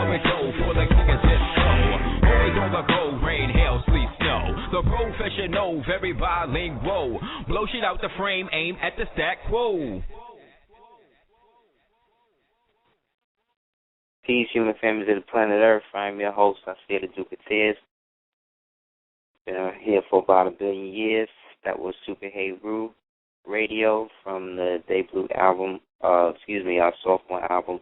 how it go for the king of disco. Always on the go, rain, hail, sleet, snow. The professional, very bilingual. Blow shit out the frame, aim at the stack quo. Peace, human families of the planet Earth. I'm your host, Aseer the Duke of Tears. Been here for about 1 billion years. That was Super Heru Radio from the debut album, our sophomore album,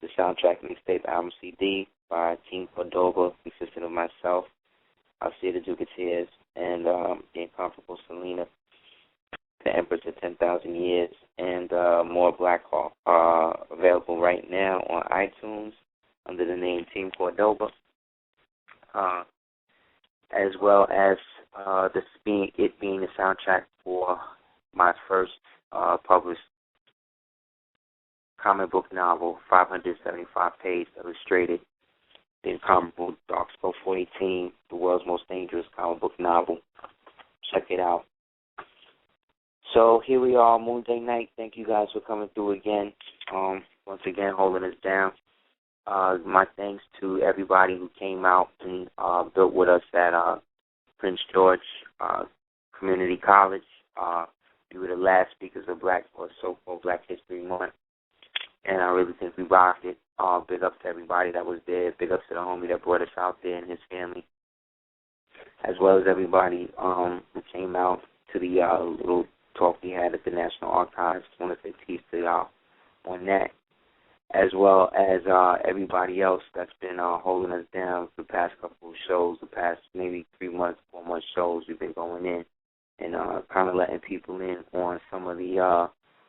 the soundtrack mixtape album CD by Team Cordoba, consisting of myself, Aseer the Duke of Tears, and the incomparable Selena, the Empress of 10,000 Years, and more Black Hawk, available right now on iTunes under the name Team Cordoba, as well as it being the soundtrack for my first published comic book novel, 575-page illustrated, the incomparable Darkspoke 418, the world's most dangerous comic book novel. Check it out. So here we are, Moon Day night. Thank you guys for coming through again. Once again, holding us down. My thanks to everybody who came out and built with us at Prince George Community College. We were the last speakers of so-called Black History Month, and I really think we rocked it. Big ups to everybody that was there. Big ups to the homie that brought us out there and his family, as well as everybody who came out to the little talk we had at the National Archives. I want to say peace to y'all on that, as well as everybody else that's been holding us down for the past couple of shows, the past maybe 3 months, 4 month shows we've been going in and kind of letting people in on some of the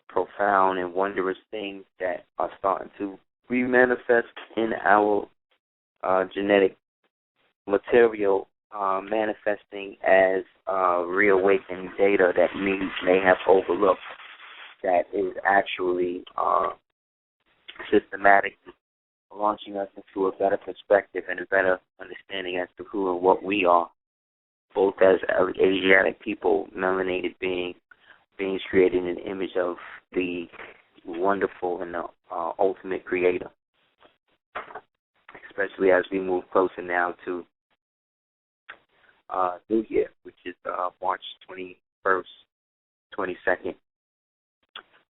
profound and wondrous things that are starting to re-manifest in our genetic material, manifesting as reawakening data that may have overlooked, that is actually systematically launching us into a better perspective and a better understanding as to who and what we are, both as Asiatic people, melanated beings created in the image of the wonderful and the ultimate creator, especially as we move closer now to New Year, which is March 21st, 22nd.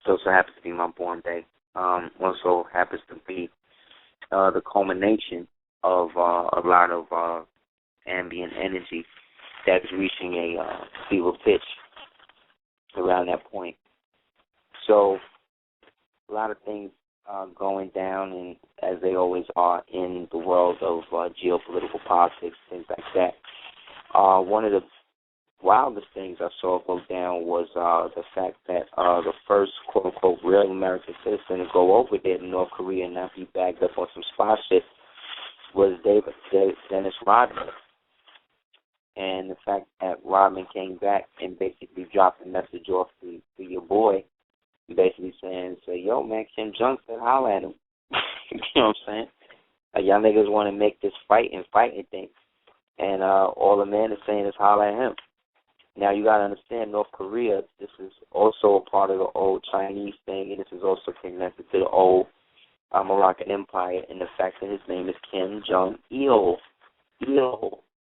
So happens to be my born day. Also happens to be the culmination of a lot of ambient energy that is reaching a fever pitch around that point. So a lot of things going down, and as they always are in the world of geopolitical politics, things like that. One of the wildest things I saw go down was the fact that the first quote-unquote real American citizen to go over there to North Korea and not be bagged up on some spy shit was Dennis Rodman. And the fact that Rodman came back and basically dropped a message off to your boy, basically saying, yo, man, Kim Jong said holla at him. You know what I'm saying? Y'all niggas want to make this fight and thing. And all the man is saying is holla at him. Now, you got to understand, North Korea, this is also a part of the old Chinese thing, and this is also connected to the old Moroccan Empire, and the fact that his name is Kim Jong-il.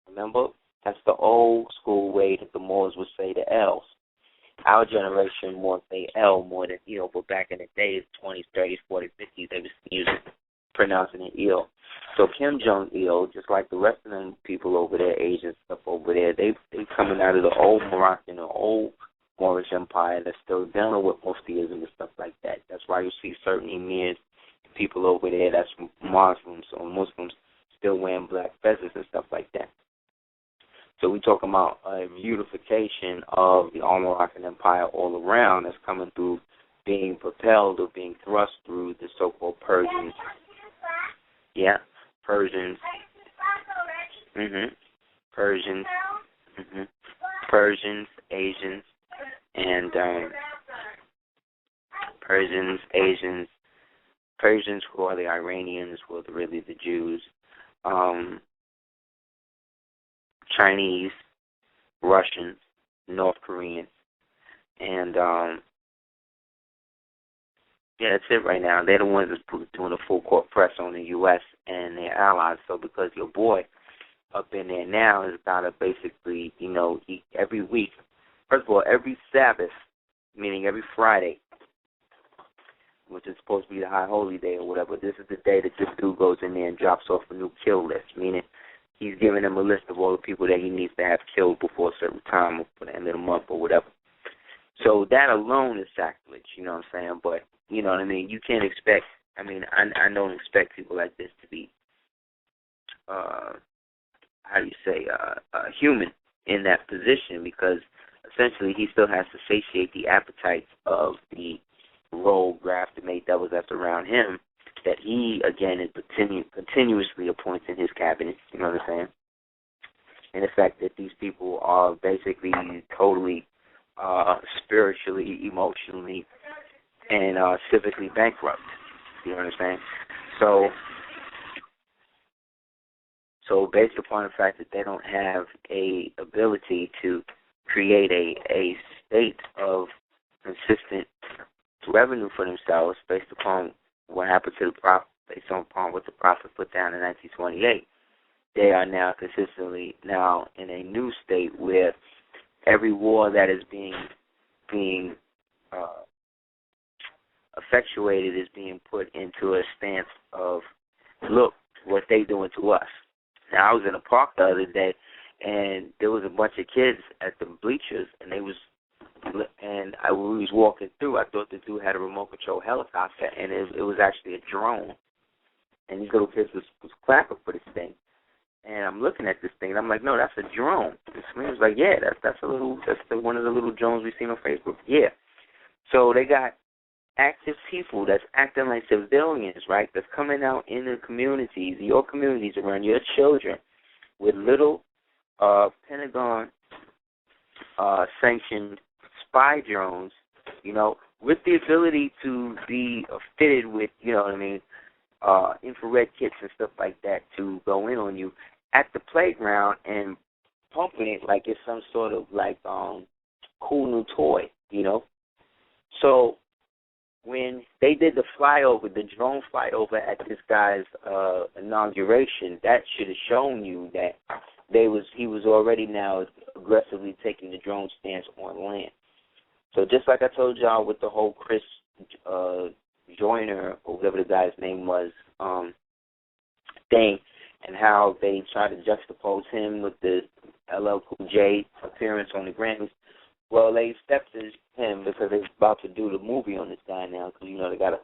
Remember? That's the old school way that the Moors would say the L's. Our generation more say L more than Il, but back in the days, 20s, 30s, 40s, 50s, they was pronouncing it Il. So Kim Jong-il, just like the rest of them people over there, Asian stuff over there, they coming out of the old Moroccan or old Moorish Empire that's still dealing with Muftiism and stuff like that. That's why you see certain emirs, people over there that's Muslims or Muslims still wearing black feathers and stuff like that. So we talking about a beautification of the all Moroccan Empire all around that's coming through, being propelled or being thrust through the so-called Persians. Yeah, Persians. Persians, Asians, and Persians who are the Iranians, who are really the Jews. Chinese, Russians, North Koreans, and Yeah, that's it right now. They're the ones that's doing a full court press on the U.S. and their allies. So because your boy up in there now has got to basically, every week, first of all, every Sabbath, meaning every Friday, which is supposed to be the high holy day or whatever, this is the day that this dude goes in there and drops off a new kill list, meaning he's giving him a list of all the people that he needs to have killed before a certain time or for the end of the month or whatever. So that alone is sacrilege, you know what I'm saying? But, you know what I mean, you can't expect, I don't expect people like this to be, human in that position, because essentially he still has to satiate the appetites of the rogue grafted made devils that's around him, that he, again, is continuously appoints in his cabinet, you know what I'm saying? And the fact that these people are basically totally spiritually, emotionally, and civically bankrupt, you know what I'm saying? So based upon the fact that they don't have a ability to create a state of consistent revenue for themselves based upon what happened to the prophet, based upon what the prophet put down in 1928, they are now consistently now in a new state where every war that is being effectuated is being put into a stance of, look, what they doing to us. Now, I was in a park the other day, and there was a bunch of kids at the bleachers, and we was walking through. I thought the dude had a remote control helicopter, and it was actually a drone. And these little kids was clapping for this thing. And I'm looking at this thing, and I'm like, no, that's a drone. And Smith was like, yeah, that's one of the little drones we seen on Facebook. Yeah. So they got active people that's acting like civilians, right, that's coming out in the communities, your communities around your children, with little Pentagon sanctioned spy drones, with the ability to be fitted with, infrared kits and stuff like that to go in on you at the playground and pumping it like it's some sort of cool new toy, So when they did the drone flyover at this guy's inauguration, that should have shown you that he was already now aggressively taking the drone stance on land. So just like I told y'all with the whole Chris Joyner, or whatever the guy's name was, thing, and how they tried to juxtapose him with the LL Cool J appearance on the Grammys. Well, they stepped to him because they're about to do the movie on this guy now, because, they got to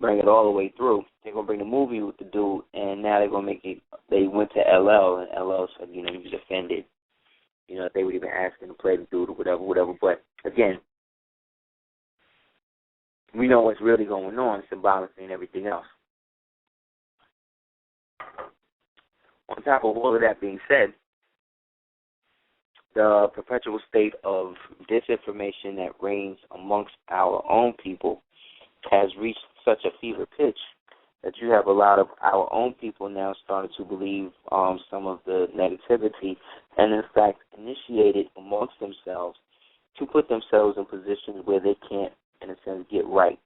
bring it all the way through. They're going to bring the movie with the dude, and now they're going to make it, they went to LL, and LL said, he was offended, if they would even ask him to play the dude or whatever. But, again, we know what's really going on symbolically and everything else. On top of all of that being said, the perpetual state of disinformation that reigns amongst our own people has reached such a fever pitch that you have a lot of our own people now starting to believe some of the negativity, and in fact initiated amongst themselves to put themselves in positions where they can't, in a sense, get right.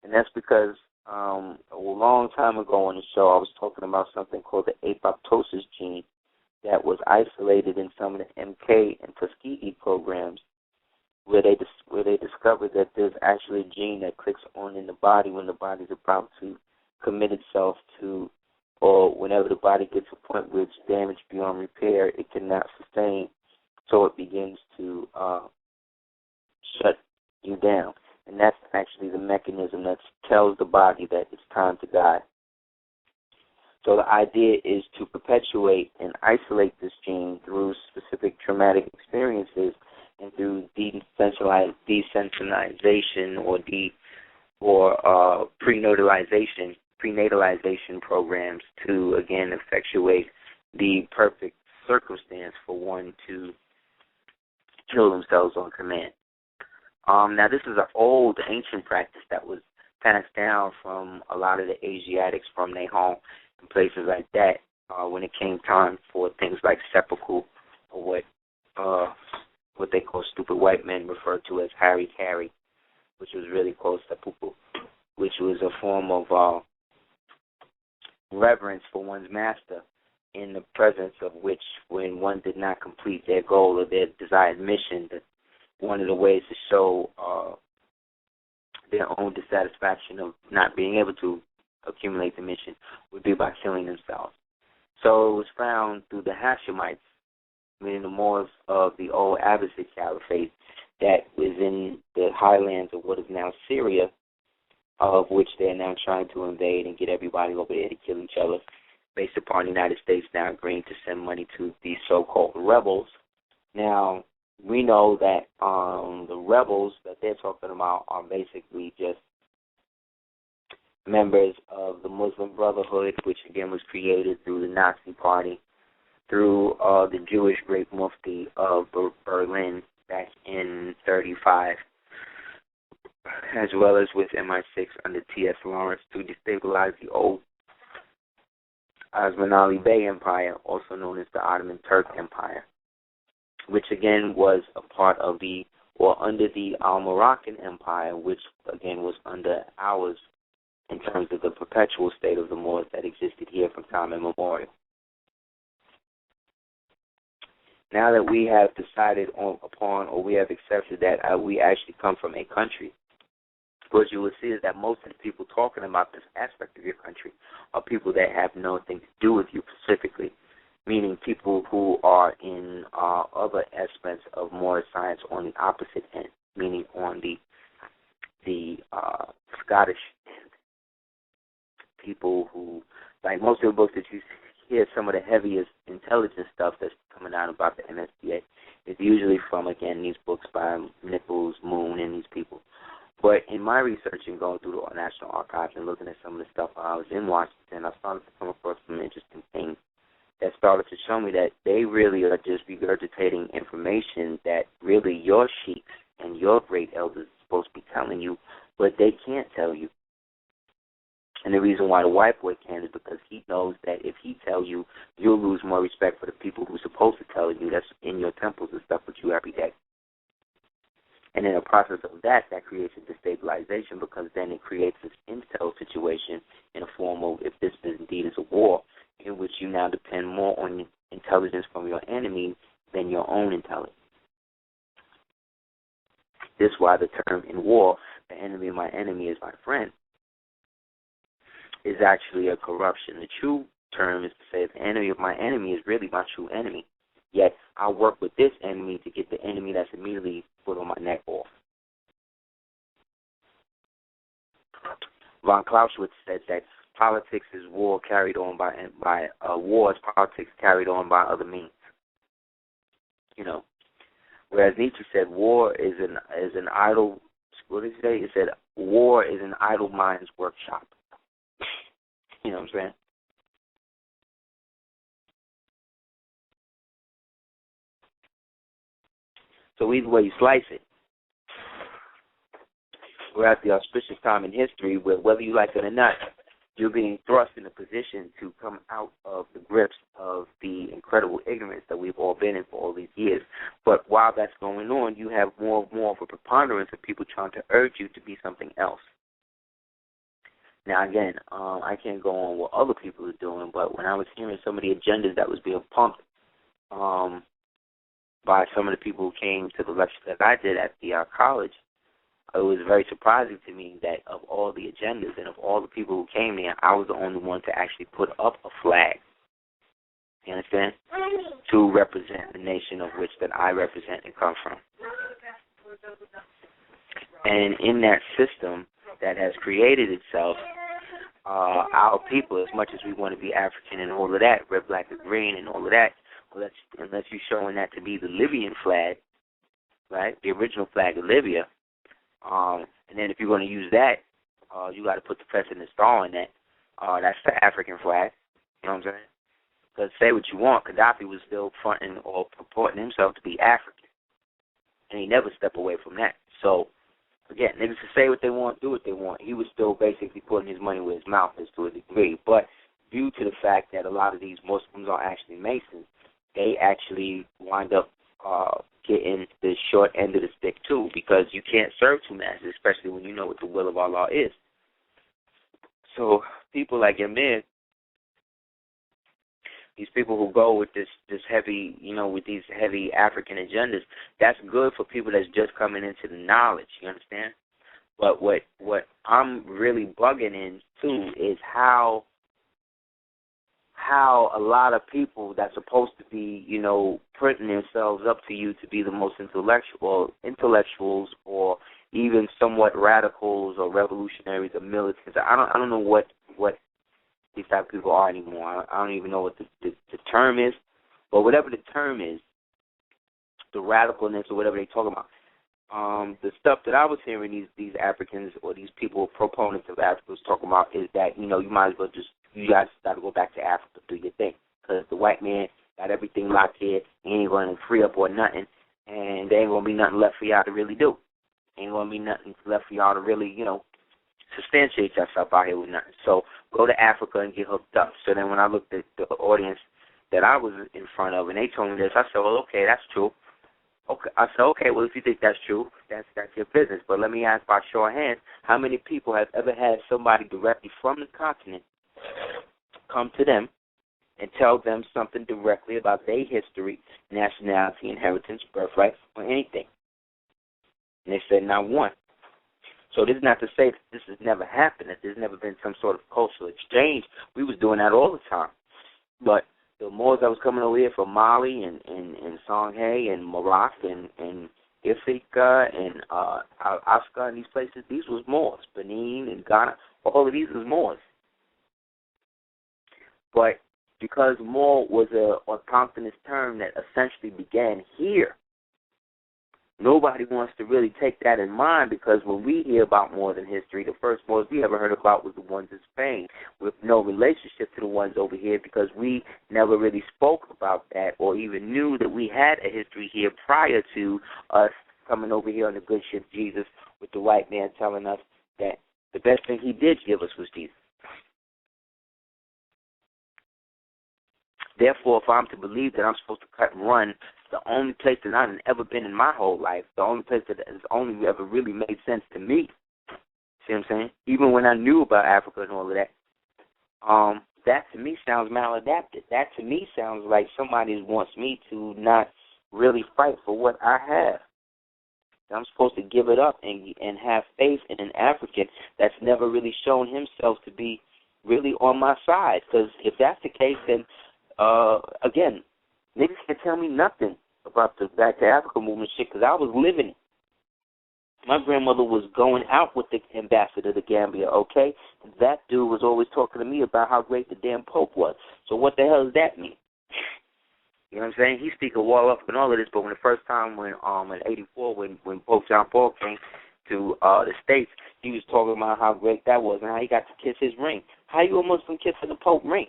And that's because a long time ago on the show I was talking about something called the apoptosis gene that was isolated in some of the MK and Tuskegee programs, where they discovered that there's actually a gene that clicks on in the body when the body's about to commit itself to, or whenever the body gets to a point where it's damaged beyond repair, it cannot sustain, so it begins to shut you down. And that's actually the mechanism that tells the body that it's time to die. So the idea is to perpetuate and isolate this gene through specific traumatic experiences and through desensitization or prenatalization programs to, again, effectuate the perfect circumstance for one to kill themselves on command. Now, this is an old, ancient practice that was passed down from a lot of the Asiatics from their home and places like that when it came time for things like seppuku, or what they call stupid white men refer to as harry-carry. which was really called seppuku, which was a form of reverence for one's master, in the presence of which, when one did not complete their goal or their desired mission, that one of the ways to show their own dissatisfaction of not being able to accumulate the mission would be by killing themselves. So it was found through the Hashemites, meaning the Moors of the old Abbasid Caliphate, that was in the highlands of what is now Syria, of which they are now trying to invade and get everybody over there to kill each other, based upon the United States now agreeing to send money to these so-called rebels. Now, we know that the rebels that they're talking about are basically just members of the Muslim Brotherhood, which again was created through the Nazi Party, through the Jewish Great Mufti of Berlin back in 1935, as well as with MI6 under T.S. Lawrence to destabilize the old Osmanli Bey Empire, also known as the Ottoman Turk Empire, which again was a part of the, or under the Al-Moroccan Empire, which again was under ours in terms of the perpetual state of the Moors that existed here from time immemorial. Now that we have decided upon, or we have accepted that we actually come from a country, what you will see is that most of the people talking about this aspect of your country are people that have nothing to do with you specifically, meaning people who are in other aspects of Moorish science on the opposite end, meaning on the Scottish end. People who, like most of the books that you hear, some of the heaviest intelligence stuff that's coming out about the MSBA is usually from, again, these books by Nichols, Moon, and these people. But in my research and going through the National Archives and looking at some of the stuff while I was in Washington, I started to come across some interesting things that started to show me that they really are just regurgitating information that really your sheiks and your great elders are supposed to be telling you, but they can't tell you. And the reason why the white boy can is because he knows that if he tells you, you'll lose more respect for the people who are supposed to tell you that's in your temples and stuff with you every day. And in the process of that creates a destabilization, because then it creates this intel situation in a form of, if this indeed is a war, in which you now depend more on intelligence from your enemy than your own intelligence. This is why the term in war, the enemy of my enemy is my friend, is actually a corruption. The true term is to say the enemy of my enemy is really my true enemy. Yet I work with this enemy to get the enemy that's immediately put on my neck off. Von Clausewitz said that politics is war carried on by war is politics carried on by other means. You know, whereas Nietzsche said war is an idle. What did he say? He said war is an idle mind's workshop. You know what I'm saying? So either way you slice it, we're at the auspicious time in history where, whether you like it or not, you're being thrust in a position to come out of the grips of the incredible ignorance that we've all been in for all these years. But while that's going on, you have more of a preponderance of people trying to urge you to be something else. Now, again, I can't go on what other people are doing, but when I was hearing some of the agendas that was being pumped by some of the people who came to the lecture that I did at the college, it was very surprising to me that of all the agendas and of all the people who came there, I was the only one to actually put up a flag. You understand? To represent the nation of which that I represent and come from. And in that system that has created itself, our people, as much as we want to be African and all of that, red, black, and green and all of that, unless you're showing that to be the Libyan flag, right, the original flag of Libya, and then if you're going to use that, you got to put the President star on that. That's the African flag. You know what I'm saying? Because say what you want, Gaddafi was still fronting or purporting himself to be African, and he never stepped away from that. So, again, niggas to say what they want, do what they want. He was still basically putting his money where his mouth is to a degree. But due to the fact that a lot of these Muslims are actually Masons, they actually wind up getting the short end of the stick too, because you can't serve two masters, especially when you know what the will of Allah is. So people like Amir, these people who go with this heavy, with these heavy African agendas, that's good for people that's just coming into the knowledge, you understand? But what I'm really bugging into is how a lot of people that's supposed to be, putting themselves up to you to be the most intellectuals or even somewhat radicals or revolutionaries or militants. I don't know what these type of people are anymore. I don't even know what the term is, but whatever the term is, the radicalness or whatever they talk about. The stuff that I was hearing these Africans or these people, proponents of Africa, was talking about is that, you might as well you guys got to go back to Africa, do your thing. Because the white man got everything locked here. He ain't going to free up or nothing. And there ain't going to be nothing left for y'all to really do. Ain't going to be nothing left for y'all to really, substantiate yourself out here with nothing. So go to Africa and get hooked up. So then when I looked at the audience that I was in front of and they told me this, I said, well, okay, that's true. Okay, I said, okay, well, if you think that's true, that's your business. But let me ask by show of hands, how many people have ever had somebody directly from the continent come to them and tell them something directly about their history, nationality, inheritance, birthright, or anything? And they said not one. So this is not to say that this has never happened, that there's never been some sort of cultural exchange. We was doing that all the time. But the Moors that was coming over here from Mali and Songhai and Morocco and Ifrica and Alaska and these places, these was Moors. Benin and Ghana, all of these was Moors. But because Moor was a autochthonous term that essentially began here, nobody wants to really take that in mind, because when we hear about Moors in history, the first Moors we ever heard about was the ones in Spain, with no relationship to the ones over here, because we never really spoke about that or even knew that we had a history here prior to us coming over here on the good ship Jesus, with the white man telling us that the best thing he did give us was Jesus. Therefore, if I'm to believe that I'm supposed to cut and run, the only place that I've ever been in my whole life, the only place that has only ever really made sense to me, see what I'm saying? Even when I knew about Africa and all of that, that to me sounds maladapted. That to me sounds like somebody wants me to not really fight for what I have. I'm supposed to give it up and have faith in an African that's never really shown himself to be really on my side. Because if that's the case, then again, niggas can't tell me nothing about the Back to Africa movement shit, because I was living it. My grandmother was going out with the ambassador to Gambia, okay? That dude was always talking to me about how great the damn Pope was. So what the hell does that mean? You know what I'm saying? He speak a wall up and all of this, but when the first time when in '84 when Pope John Paul came to the States, he was talking about how great that was and how he got to kiss his ring. How you a Muslim kissing the Pope ring?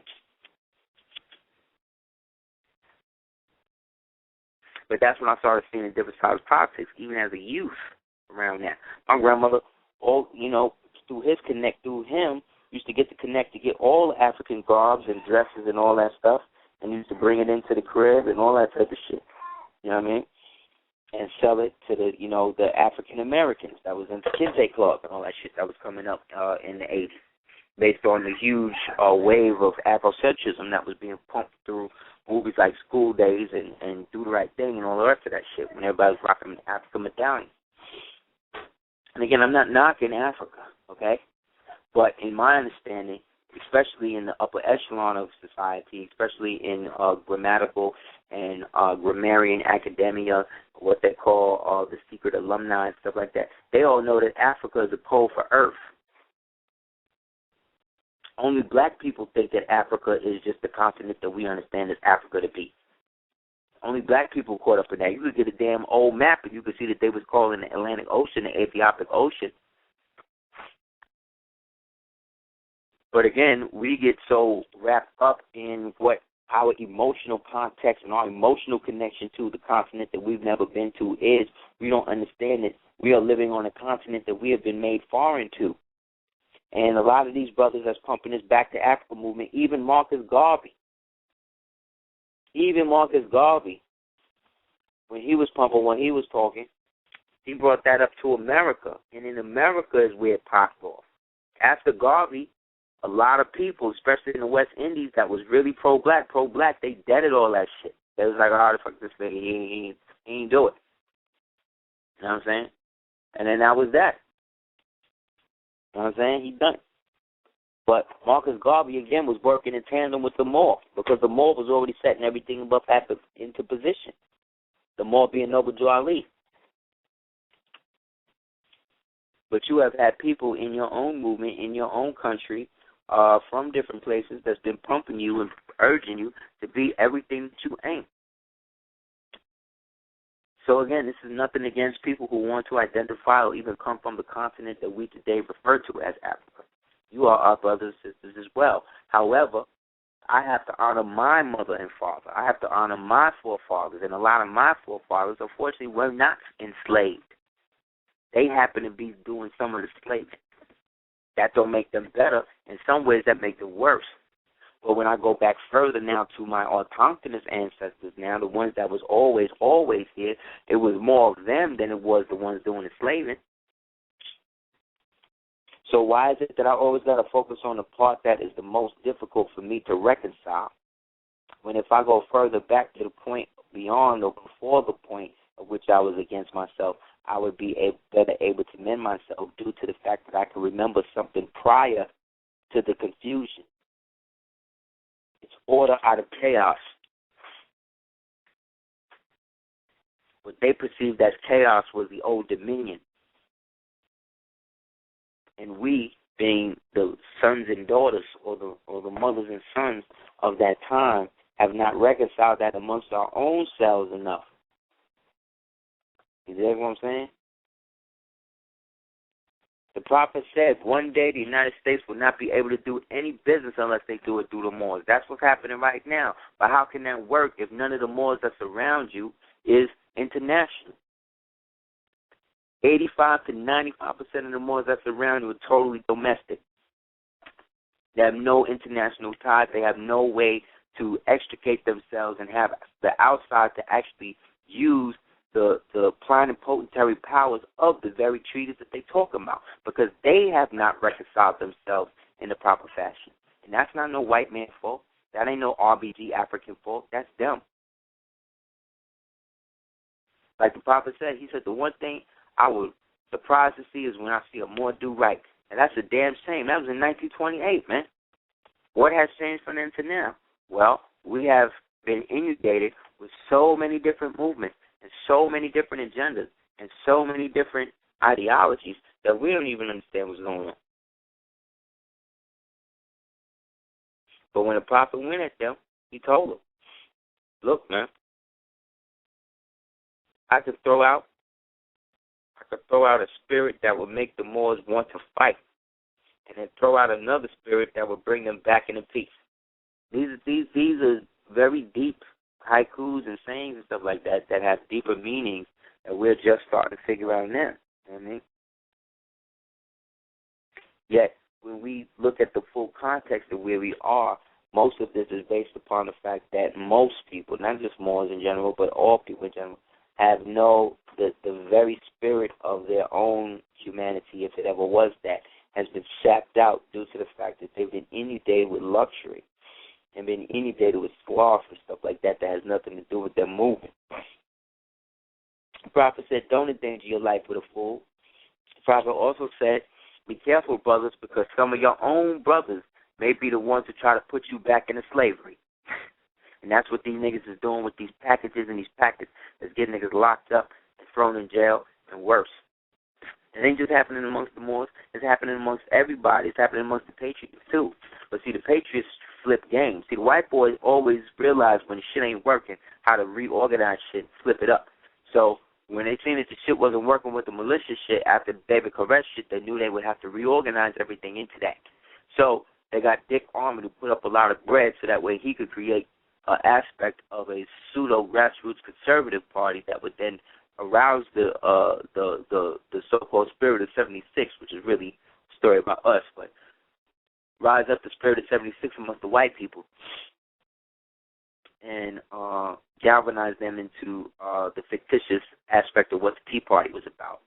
But that's when I started seeing the different sides of politics, even as a youth around that. My grandmother, through him, used to get the connect to get all the African garbs and dresses and all that stuff, and used to bring it into the crib and all that type of shit. You know what I mean? And sell it to the African Americans that was in the Kente Club and all that shit that was coming up in the 80s, based on the huge wave of Afrocentrism that was being pumped through movies like School Days and Do the Right Thing and all the rest of that shit when everybody was rocking African medallions. And again, I'm not knocking Africa, okay? But in my understanding, especially in the upper echelon of society, especially in grammatical and grammarian academia, what they call the secret alumni and stuff like that, they all know that Africa is a code for Earth. Only black people think that Africa is just the continent that we understand as Africa to be. Only black people caught up in that. You could get a damn old map and you could see that they was calling the Atlantic Ocean the Ethiopic Ocean. But again, we get so wrapped up in what our emotional context and our emotional connection to the continent that we've never been to is, we don't understand that we are living on a continent that we have been made foreign to. And a lot of these brothers that's pumping this Back to Africa movement, even Marcus Garvey, when he was pumping, when he was talking, he brought that up to America. And in America is where it popped off. After Garvey, a lot of people, especially in the West Indies, that was really pro-black, they deaded all that shit. They was like, oh, the fuck this nigga, he ain't do it. You know what I'm saying? And then that was that. You know what I'm saying? He done it. But Marcus Garvey, again, was working in tandem with the Moor because the Moor was already setting everything into position. The Moor being Noble Drew Ali. But you have had people in your own movement, in your own country, from different places that's been pumping you and urging you to be everything that you ain't. So again, this is nothing against people who want to identify or even come from the continent that we today refer to as Africa. You are our brothers and sisters as well. However, I have to honor my mother and father. I have to honor my forefathers, and a lot of my forefathers, unfortunately, were not enslaved. They happen to be doing some of the slavery. That don't make them better. In some ways, that makes them worse. But when I go back further now to my autochthonous ancestors now, the ones that was always here, it was more of them than it was the ones doing the slaving. So why is it that I always got to focus on the part that is the most difficult for me to reconcile? When if I go further back to the point beyond or before the point of which I was against myself, I would be better able to mend myself due to the fact that I can remember something prior to the confusion. It's order out of chaos. What they perceived as chaos was the old dominion. And we, being the sons and daughters or the mothers and sons of that time, have not reconciled that amongst our own selves enough. You get what I'm saying? The prophet said one day the United States will not be able to do any business unless they do it through the Moors. That's what's happening right now. But how can that work if none of the Moors that surround you is international? 85 to 95% of the Moors that surround you are totally domestic. They have no international ties. They have no way to extricate themselves and have the outside to actually use the plenipotentiary powers of the very treaties that they talk about, because they have not reconciled themselves in the proper fashion. And that's not no white man's fault. That ain't no RBG African fault. That's them. Like the prophet said, he said the one thing I was surprised to see is when I see a Moor do right. And that's a damn shame. That was in 1928, man. What has changed from then to now? Well, we have been inundated with so many different movements and so many different agendas and so many different ideologies that we don't even understand what's going on. But when the prophet went at them, he told them, look, man, I could throw out a spirit that would make the Moors want to fight, and then throw out another spirit that would bring them back into peace. These are very deep haikus and sayings and stuff like that that have deeper meanings that we're just starting to figure out now. You know what I mean? Yet, when we look at the full context of where we are, most of this is based upon the fact that most people, not just Moors in general, but all people in general, have the very spirit of their own humanity, if it ever was that, has been sapped out due to the fact that they've been inundated with luxury and been inundated with sloth and stuff like that that has nothing to do with their movement. The prophet said, don't endanger your life with a fool. The prophet also said, be careful, brothers, because some of your own brothers may be the ones to try to put you back into slavery. And that's what these niggas is doing with these packages and these packets that's getting niggas locked up and thrown in jail and worse. It ain't just happening amongst the Moors. It's happening amongst everybody. It's happening amongst the Patriots, too. But, see, the Patriots flip games. See, the white boys always realize when the shit ain't working how to reorganize shit and flip it up. So when they seen that the shit wasn't working with the militia shit after the David Koresh shit, they knew they would have to reorganize everything into that. So they got Dick Armor to put up a lot of bread so that way he could create an aspect of a pseudo-grassroots conservative party that would then arouse the so-called spirit of 76, which is really a story about us, but rise up the spirit of 76 amongst the white people. and galvanize them into the fictitious aspect of what the Tea Party was about.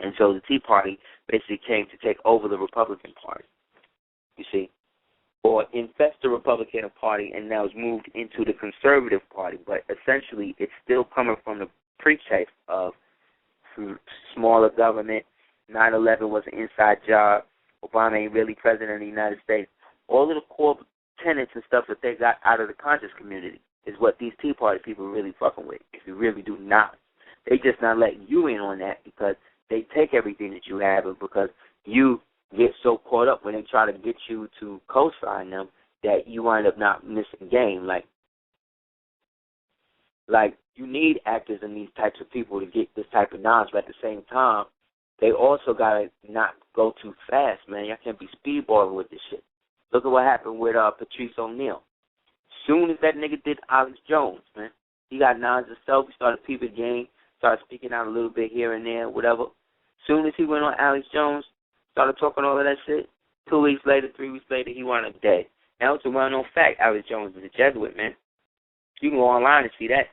And so the Tea Party basically came to take over the Republican Party, you see, or infest the Republican Party, and now it's moved into the Conservative Party. But essentially, it's still coming from the pretext of smaller government. 9/11 was an inside job. Obama ain't really president of the United States. All of the core tenets and stuff that they got out of the conscious community is what these Tea Party people are really fucking with, if you really do not. They just not letting you in on that because they take everything that you have, and because you get so caught up when they try to get you to co-sign them that you wind up not missing game. Like you need actors and these types of people to get this type of knowledge, but at the same time, they also got to not go too fast, man. Y'all can't be speedballing with this shit. Look at what happened with Patrice O'Neal. Soon as that nigga did Alex Jones, man, he got knowledge of self. He started peeping game, started speaking out a little bit here and there, whatever. Soon as he went on Alex Jones, started talking all of that shit, 2 weeks later, 3 weeks later, he wound up dead. Now it's a well-known fact, Alex Jones is a Jesuit, man. You can go online and see that.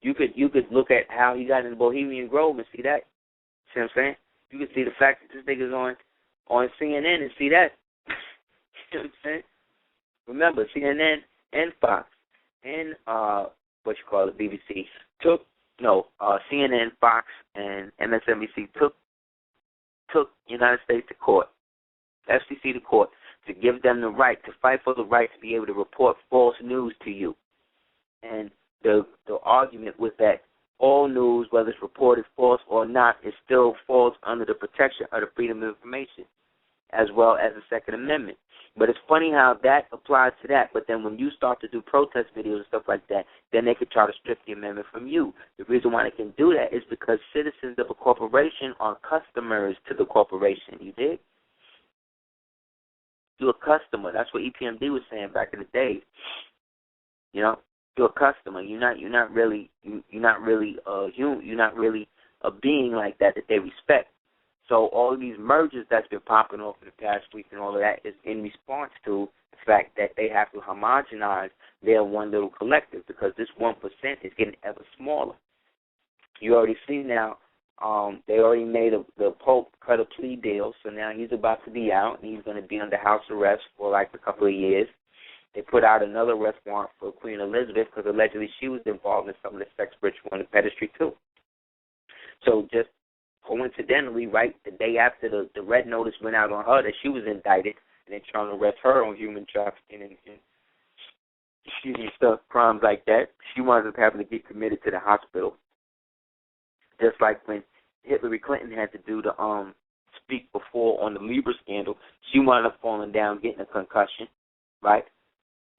You could look at how he got in the Bohemian Grove and see that. See what I'm saying? You can see the fact that this nigga's on CNN and see that. You know what I'm saying? Remember, CNN and Fox and BBC CNN, Fox, and MSNBC took United States to court, FCC to court, to give them the right, to fight for the right to be able to report false news to you. And the argument with that, all news, whether it's reported false or not, it still falls under the protection of the Freedom of Information, as well as the Second Amendment. But it's funny how that applies to that, but then when you start to do protest videos and stuff like that, then they could try to strip the amendment from you. The reason why they can do that is because citizens of a corporation are customers to the corporation, you dig? You're a customer. That's what EPMD was saying back in the day. You know, you're a customer. You're not really a being like that they respect. So all of these mergers that's been popping off in the past week and all of that is in response to the fact that they have to homogenize their one little collective, because this 1% is getting ever smaller. You already see now, they already made the Pope cut a plea deal, so now he's about to be out, and he's going to be under house arrest for like a couple of years. They put out another arrest warrant for Queen Elizabeth because allegedly she was involved in some of the sex ritual and pedestry too. So just coincidentally, right, the day after the red notice went out on her that she was indicted, and they're trying to arrest her on human trafficking and stuff, crimes like that, she wound up having to get committed to the hospital. Just like when Hillary Clinton had to do the speak before on the Libra scandal, she wound up falling down, getting a concussion, right,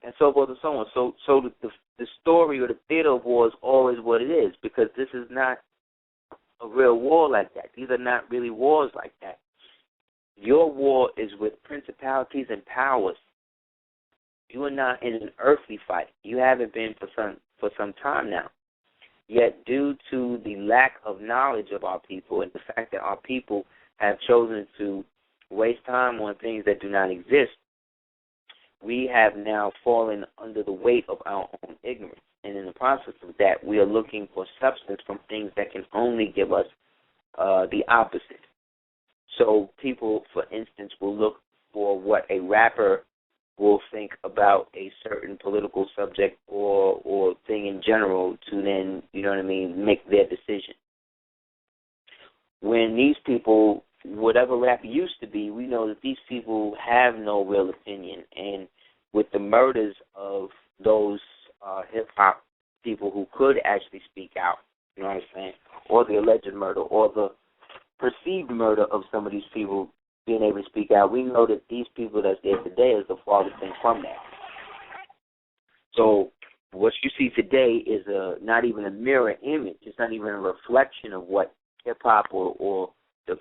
and so forth and so on. So the story or the theater of war is always what it is, because this is not a real war like that. These are not really wars like that. Your war is with principalities and powers. You are not in an earthly fight. You haven't been for some time now. Yet due to the lack of knowledge of our people and the fact that our people have chosen to waste time on things that do not exist, we have now fallen under the weight of our own ignorance. And in the process of that, we are looking for substance from things that can only give us the opposite. So people, for instance, will look for what a rapper will think about a certain political subject or thing in general to then, you know what I mean, make their decision. When these people, whatever rap used to be, we know that these people have no real opinion. And with the murders of those hip-hop people who could actually speak out, you know what I'm saying, or the alleged murder or the perceived murder of some of these people being able to speak out, we know that these people that's there today is the farthest thing from that. So what you see today is not even a mirror image. It's not even a reflection of what hip-hop or the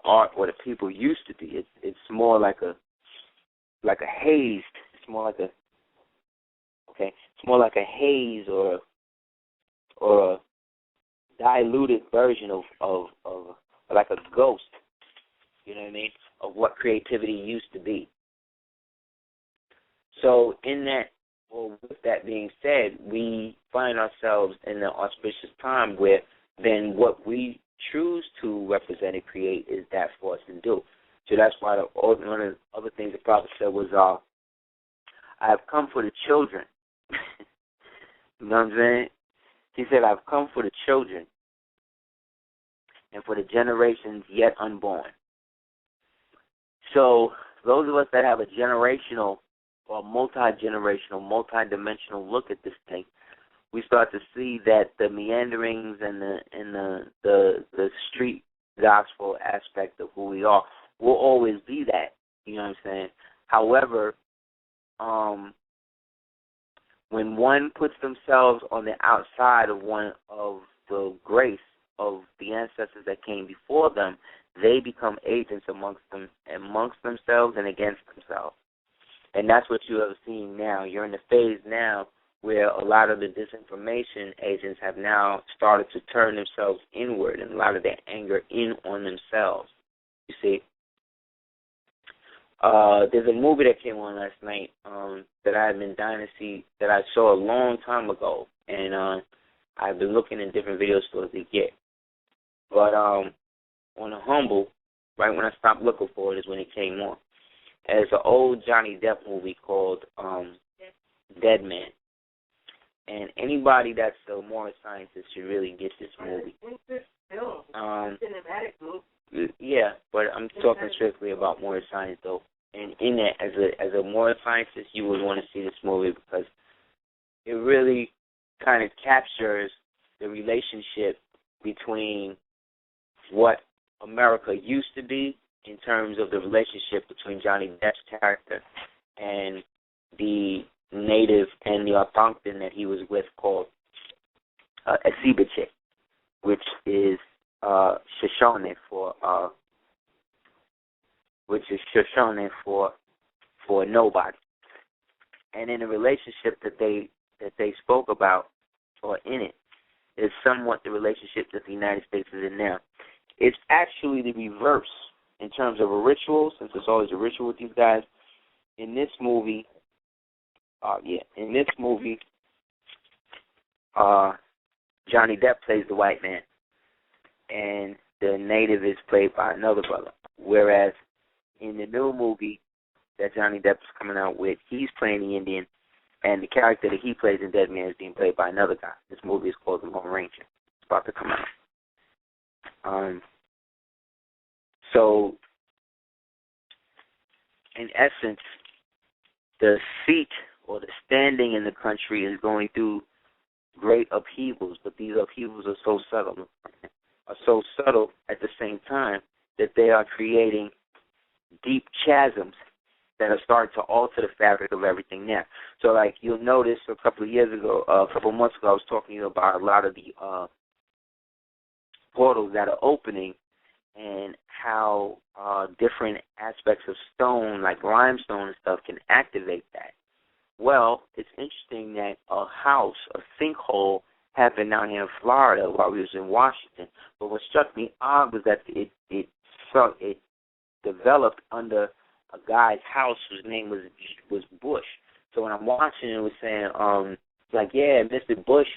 art or the people used to be. It's more like a haze. It's more like a haze or a diluted version of like a ghost, you know what I mean, of what creativity used to be. So with that being said, we find ourselves in an auspicious time where then what we choose to represent and create is that for us to do. So that's why one of the other things the prophet said was, I have come for the children. You know what I'm saying? He said, I've come for the children and for the generations yet unborn. So those of us that have a generational or multi-generational, multi-dimensional look at this thing, we start to see that the meanderings and the street gospel aspect of who we are will always be that. You know what I'm saying? However, when one puts themselves on the outside of one of the grace of the ancestors that came before them, they become agents amongst themselves and against themselves. And that's what you are seeing now. You're in the phase now where a lot of the disinformation agents have now started to turn themselves inward and a lot of their anger in on themselves. You see? There's a movie that came on last night that I've been dying to see, that I saw a long time ago, and I've been looking in different video stores to get. But on a humble, right when I stopped looking for it is when it came on. And it's an old Johnny Depp movie called Dead Man. And anybody that's a moral scientist should really get this movie. Cinematic movie. Yeah, but I'm talking strictly about moral science, though. And in that, as a moral scientist, you would want to see this movie because it really kind of captures the relationship between what America used to be in terms of the relationship between Johnny Depp's character and the native and the Algonquin that he was with called Asibache, which is Shoshone for nobody. And in the relationship that they spoke about, or in it, is somewhat the relationship that the United States is in now. It's actually the reverse in terms of a ritual, since it's always a ritual with these guys. In this movie, Johnny Depp plays the white man, and the native is played by another brother. Whereas in the new movie that Johnny Depp is coming out with, he's playing the Indian, and the character that he plays in Dead Man is being played by another guy. This movie is called The Lone Ranger. It's about to come out. So, in essence, the seat or the standing in the country is going through great upheavals, but these upheavals are so subtle at the same time that they are creating deep chasms that are starting to alter the fabric of everything there. So, like, you'll notice a couple months ago, I was talking to you about a lot of the portals that are opening and how different aspects of stone, like limestone and stuff, can activate that. Well, it's interesting that a sinkhole, happened down here in Florida while we was in Washington. But what struck me odd was that it developed under a guy's house whose name was Bush. So when I'm watching it, was saying, yeah, Mr. Bush,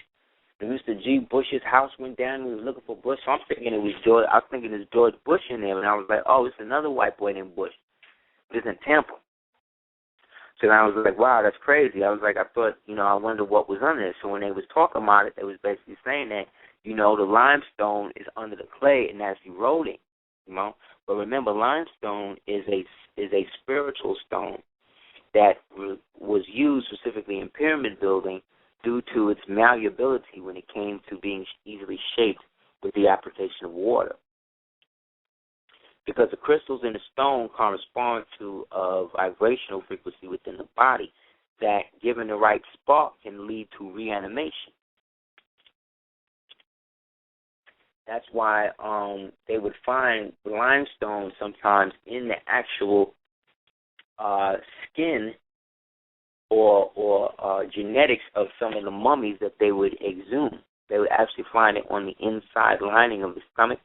Mr. G. Bush's house went down. We were looking for Bush. So I'm thinking it was George. I was thinking there's George Bush in there, and I was like, oh, it's another white boy named Bush. It's in Tampa. So then I was like, wow, that's crazy. I was like, I thought, I wonder what was under it. So when they was talking about it, they was basically saying that, the limestone is under the clay and that's eroding, But remember, limestone is a spiritual stone that was used specifically in pyramid building due to its malleability when it came to being easily shaped with the application of water. Because the crystals in the stone correspond to a vibrational frequency within the body that, given the right spark, can lead to reanimation. That's why they would find limestone sometimes in the actual skin or genetics of some of the mummies that they would exhume. They would actually find it on the inside lining of the stomach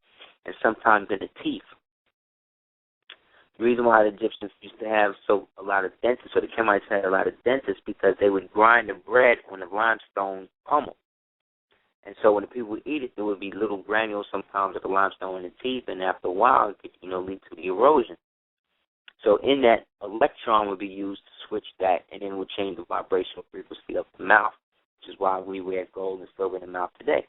and sometimes in the teeth. The reason why the Egyptians used to have a lot of dentists, or the Kemites had a lot of dentists, because they would grind the bread on the limestone pummel. And so when the people would eat it, there would be little granules sometimes of the limestone in the teeth, and after a while, it could, lead to the erosion. So in that, electron would be used to switch that, and then it would change the vibrational frequency of the mouth, which is why we wear gold and silver in the mouth today.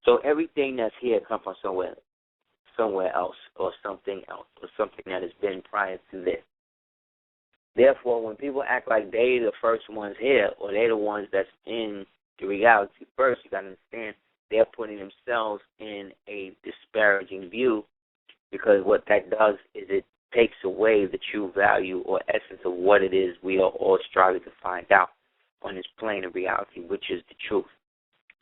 So everything that's here comes from somewhere else, or something that has been prior to this. Therefore, when people act like they the first ones here, or they're the ones that's in the reality first, you got to understand they're putting themselves in a disparaging view, because what that does is it takes away the true value or essence of what it is we are all striving to find out on this plane of reality, which is the truth.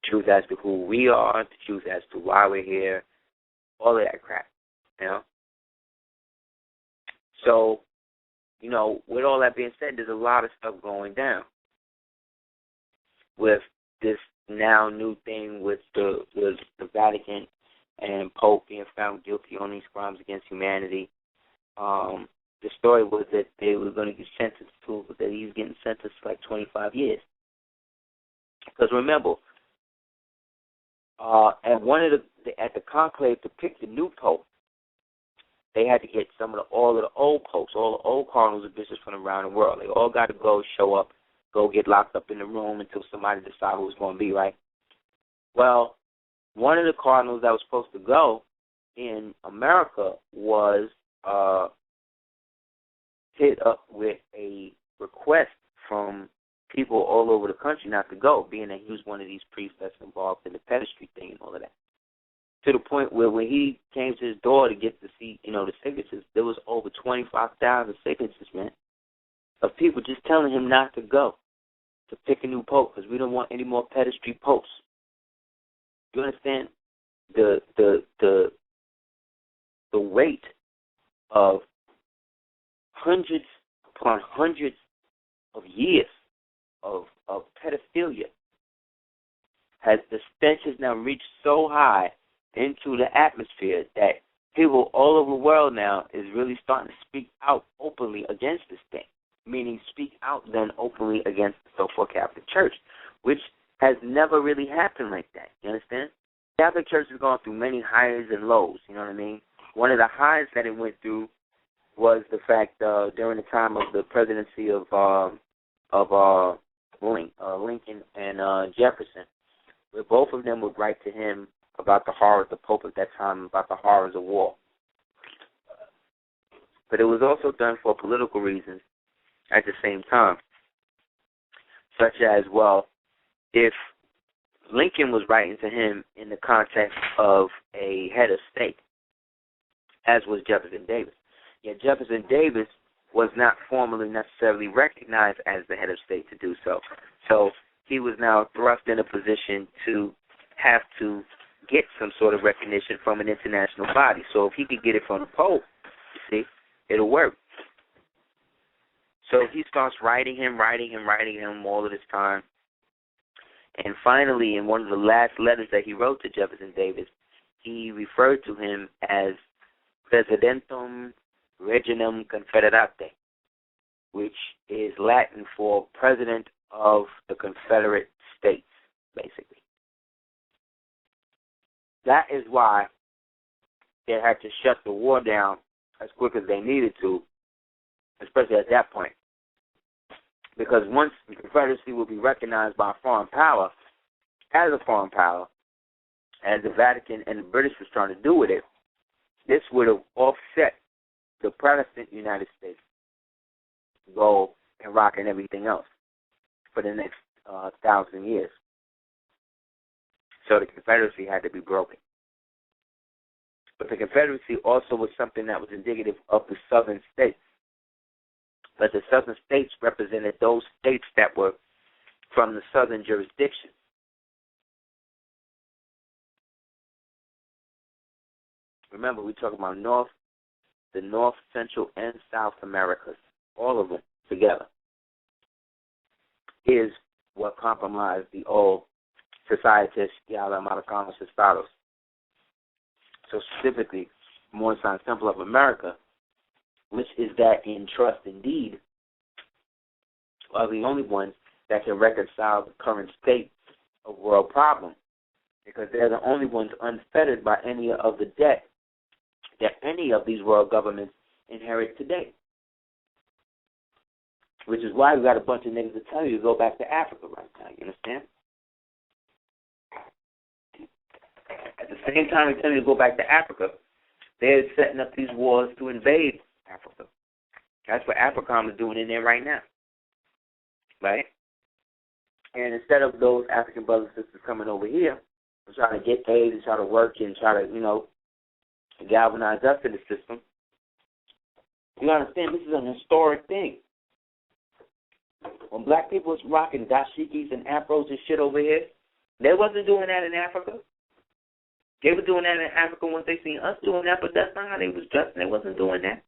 Truth as to who we are, the truth as to why we're here, all of that crap, So, with all that being said, there's a lot of stuff going down with this now new thing with the Vatican and Pope being found guilty on these crimes against humanity. The story was that they were going to get sentenced to, but that he's getting sentenced to like 25 years. Because remember, at the conclave to pick the new pope, they had to get all of the old popes, all the old cardinals and bishops from around the world. They all got to show up, go get locked up in the room until somebody decide who was going to be, right? Well, one of the cardinals that was supposed to go in America was hit up with a request from people all over the country not to go, being that he was one of these priests that's involved in the pederastry thing and all of that. To the point where when he came to his door to get to see, the signatures, there was over 25,000 signatures, man, of people just telling him not to go, to pick a new pope, because we don't want any more pederastry popes. You understand the weight of hundreds upon hundreds of years of pedophilia the stench has now reached so high into the atmosphere that people all over the world now is really starting to speak out openly against this thing, meaning speak out then openly against the so-called Catholic Church, which has never really happened like that. You understand? The Catholic Church has gone through many highs and lows, you know what I mean? One of the highs that it went through was the fact during the time of the presidency of Lincoln and Jefferson, where both of them would write to him about the horrors, the Pope at that time, about the horrors of war. But it was also done for political reasons at the same time, such as, well, if Lincoln was writing to him in the context of a head of state, as was Jefferson Davis. Yet Jefferson Davis was not formally necessarily recognized as the head of state to do so. So he was now thrust in a position to have to get some sort of recognition from an international body. So if he could get it from the Pope, you see, it'll work. So he starts writing him all of this time. And finally, in one of the last letters that he wrote to Jefferson Davis, he referred to him as Presidentum Reginem Confederate, which is Latin for President of the Confederate States, basically. That is why they had to shut the war down as quick as they needed to, especially at that point. Because once the Confederacy will be recognized by a foreign power, as a foreign power, as the Vatican and the British was trying to do with it, this would have offset the Protestant United States goal and rock and everything else for the next 1,000 years. So the Confederacy had to be broken. But the Confederacy also was something that was indicative of the southern states. But the southern states represented those states that were from the southern jurisdiction. Remember, we're talking about the North, Central, and South Americas, all of them together, is what compromised the old Societas y Americanos Estados. So specifically, Moorish Temple of America, which is that in trust and deed, are the only ones that can reconcile the current state of world problem, because they're the only ones unfettered by any of the debt that any of these world governments inherit today. Which is why we got a bunch of niggas to tell you to go back to Africa right now, you understand? At the same time they tell you to go back to Africa, they're setting up these wars to invade Africa. That's what AFRICOM is doing in there right now. Right? And instead of those African brothers and sisters coming over here and trying to get paid and try to work and try to, galvanize us in the system, you understand this is an historic thing. When black people was rocking dashikis and afros and shit over here, they wasn't doing that in Africa. They were doing that in Africa once they seen us doing that, but that's not how they was dressing. They wasn't doing that.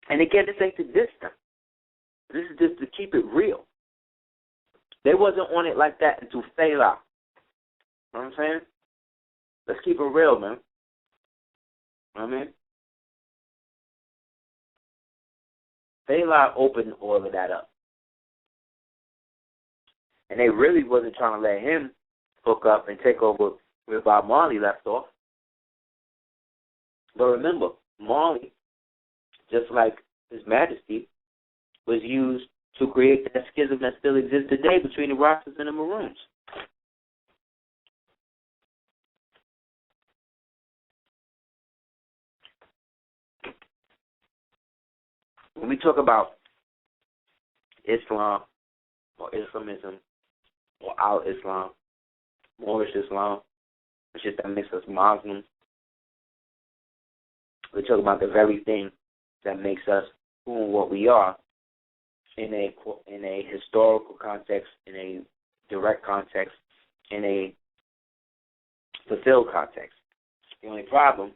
And again, this ain't to diss them. This is just to keep it real. They wasn't on it like that until Fela. You know what I'm saying? Let's keep it real, man. You know what I mean? Fela opened all of that up. And they really wasn't trying to let him hook up and take over where Bob Marley left off. But remember, Marley, just like His Majesty, was used to create that schism that still exists today between the Rastas and the Maroons. When we talk about Islam or Islamism or Al-Islam, Moorish Islam, the shit that makes us Muslims, we talk about the very thing that makes us who and what we are in a historical context, in a direct context, in a fulfilled context. The only problem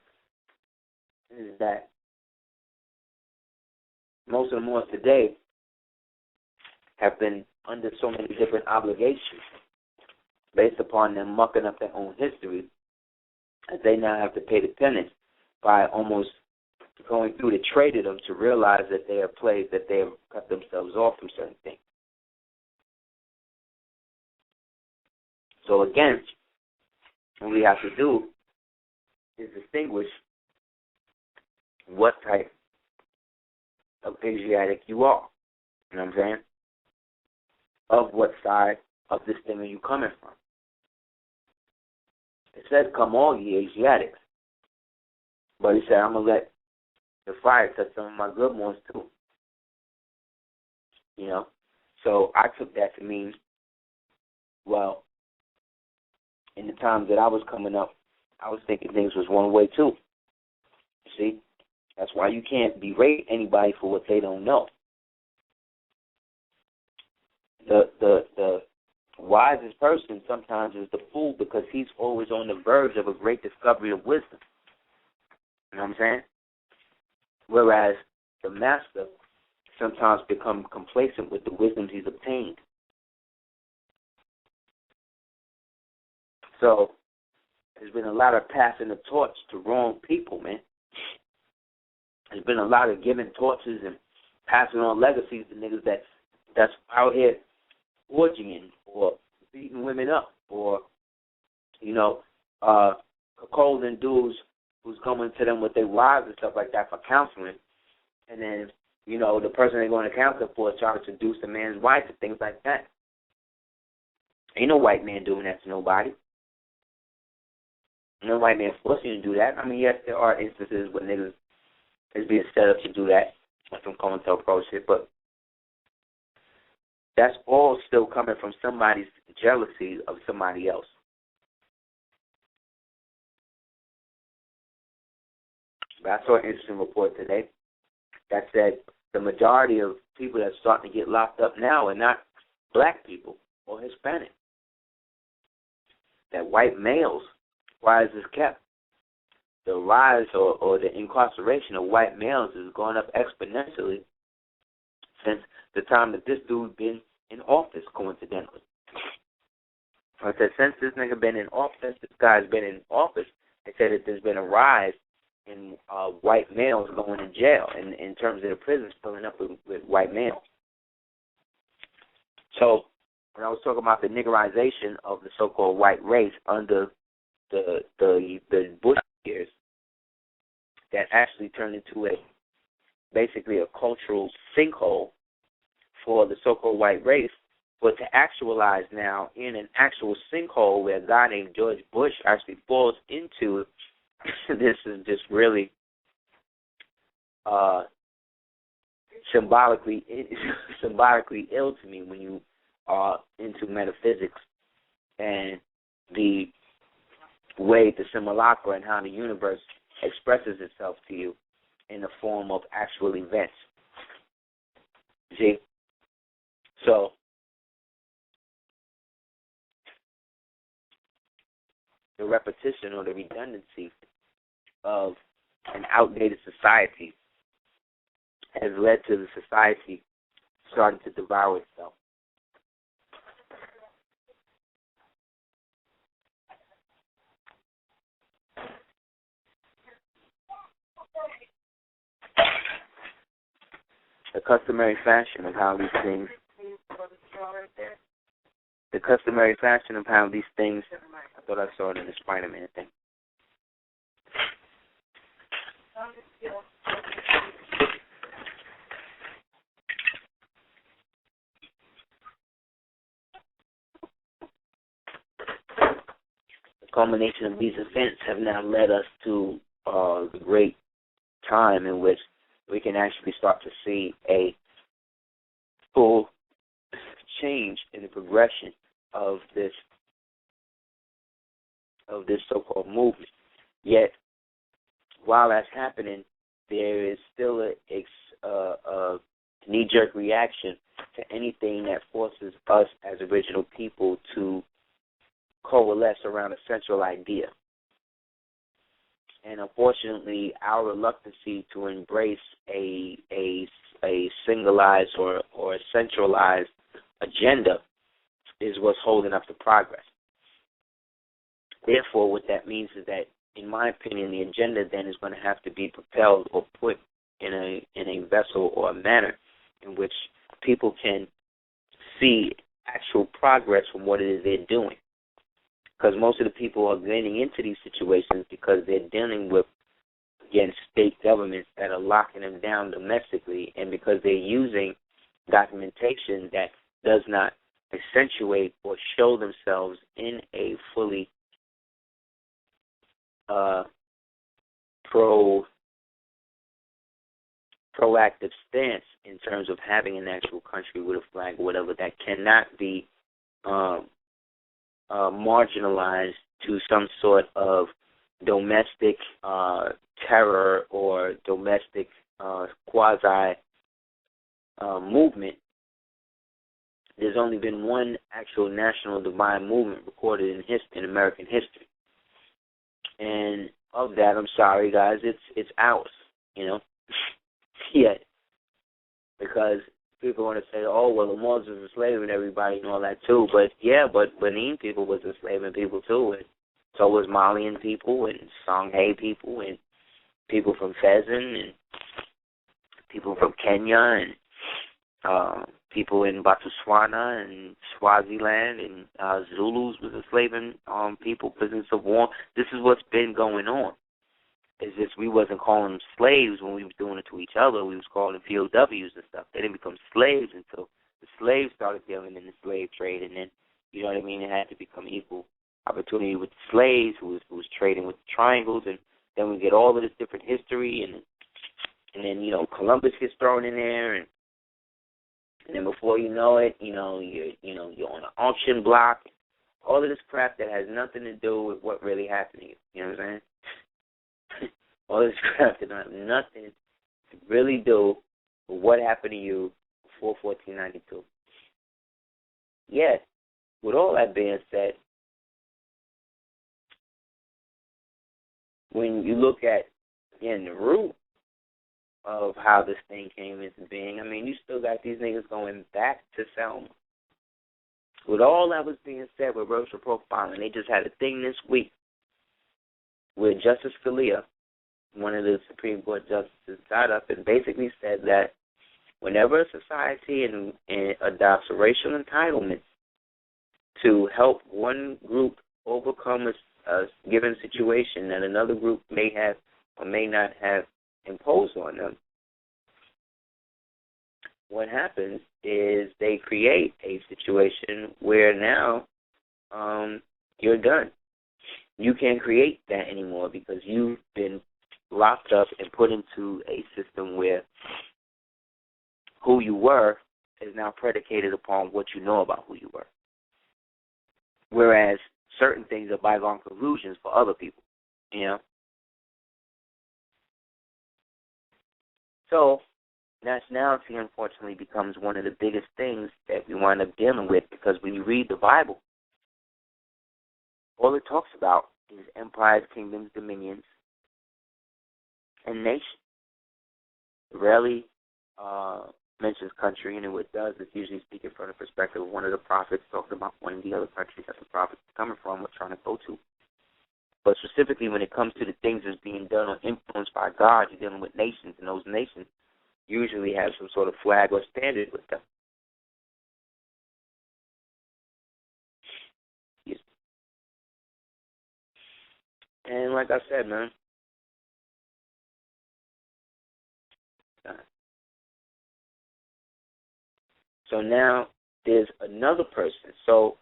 is that most of the Moors today have been under so many different obligations based upon them mucking up their own history, that they now have to pay the penance by almost going through the trade of them to realize that they have played, that they have cut themselves off from certain things. So again, what we have to do is distinguish what type of Asiatic you are. You know what I'm saying? Of what side of this thing are you coming from? It said, come all ye Asiatics. But he said, I'm going to let the fire touch some of my good ones too. You know? So I took that to mean, well, in the time that I was coming up, I was thinking things was one way too. You see? That's why you can't berate anybody for what they don't know. The wisest person sometimes is the fool, because he's always on the verge of a great discovery of wisdom. You know what I'm saying? Whereas the master sometimes becomes complacent with the wisdoms he's obtained. So there's been a lot of passing the torch to wrong people, man. There's been a lot of giving torches and passing on legacies to niggas that's out here orgying or beating women up, or, cuckolding dudes who's coming to them with their wives and stuff like that for counseling. And then, the person they're going to counsel for is trying to seduce the man's wife and things like that. Ain't no white man doing that to nobody. No white man forcing you to do that. I mean, yes, there are instances where niggas is being set up to do that, like some COINTELPRO shit, but that's all still coming from somebody's jealousy of somebody else. But I saw an interesting report today that said the majority of people that's starting to get locked up now are not black people or Hispanic. That white males, why is this kept? The rise or the incarceration of white males is going up exponentially since the time that this dude been in office, coincidentally. I said, since this nigga been in office, this guy's been in office, They said that there's been a rise in white males going to jail in terms of the prisons filling up with white males. So when I was talking about the niggerization of the so-called white race under the Bush years, that actually turned into basically a cultural sinkhole for the so-called white race, but to actualize now in an actual sinkhole where a guy named George Bush actually falls into it, this is just really symbolically ill to me when you are into metaphysics and the way the simulacra and how the universe expresses itself to you in the form of actual events. See? So, the repetition or the redundancy of an outdated society has led to the society starting to devour itself. The customary fashion of how these things I thought I saw it in the Spider-Man thing. The culmination of these events have now led us to the great time in which we can actually start to see a full change in the progression of this so-called movement. Yet, while that's happening, there is still a knee-jerk reaction to anything that forces us as original people to coalesce around a central idea. And unfortunately, our reluctancy to embrace a singularized or a centralized agenda is what's holding up the progress. Therefore, what that means is that, in my opinion, the agenda then is going to have to be propelled or put in a vessel or a manner in which people can see actual progress from what it is they're doing. Because most of the people are getting into these situations because they're dealing with, again, state governments that are locking them down domestically, and because they're using documentation that does not accentuate or show themselves in a fully proactive stance in terms of having an actual country with a flag or whatever, that cannot be marginalized to some sort of domestic terror or domestic quasi movement. There's only been one actual national divine movement recorded in history, in American history. And of that, I'm sorry, guys, it's ours, you know. Yet, because people want to say, oh, well, the Muslims were enslaving everybody and all that too. But, yeah, but Benin people was enslaving people too. And so was Malian people and Songhai people and people from Fezzan and people from Kenya and people in Botswana and Swaziland and Zulus was enslaving people, prisoners of war. This is what's been going on. It's just we wasn't calling them slaves when we was doing it to each other. We was calling them POWs and stuff. They didn't become slaves until the slaves started dealing in the slave trade, and then, you know what I mean, it had to become equal opportunity with the slaves who was trading with the triangles, and then we get all of this different history, and then, you know, Columbus gets thrown in there, and then before you know it, you're on an auction block, all of this crap that has nothing to do with what really happened to you. You know what I'm saying? All this crap that have nothing to really do with what happened to you before 1492. Yet, with all that being said, when you look at, again, the root of how this thing came into being, I mean, you still got these niggas going back to Selma. With all that was being said with racial profiling, they just had a thing this week where Justice Scalia, one of the Supreme Court justices, got up and basically said that whenever a society adopts a racial entitlement to help one group overcome a given situation that another group may have or may not have imposed on them, what happens is they create a situation where now you're done. You can't create that anymore because you've been locked up and put into a system where who you were is now predicated upon what you know about who you were. Whereas certain things are bygone conclusions for other people, you know. So nationality, unfortunately, becomes one of the biggest things that we wind up dealing with, because when you read the Bible, all it talks about is empires, kingdoms, dominions, and nations. It rarely mentions country, and if it does, it's usually speaking from the perspective of one of the prophets talking about one of the other countries that the prophet is coming from or trying to go to. But specifically when it comes to the things that's being done or influenced by God, you're dealing with nations, and those nations usually have some sort of flag or standard with them. Yes. And like I said, man, so now there's another person. So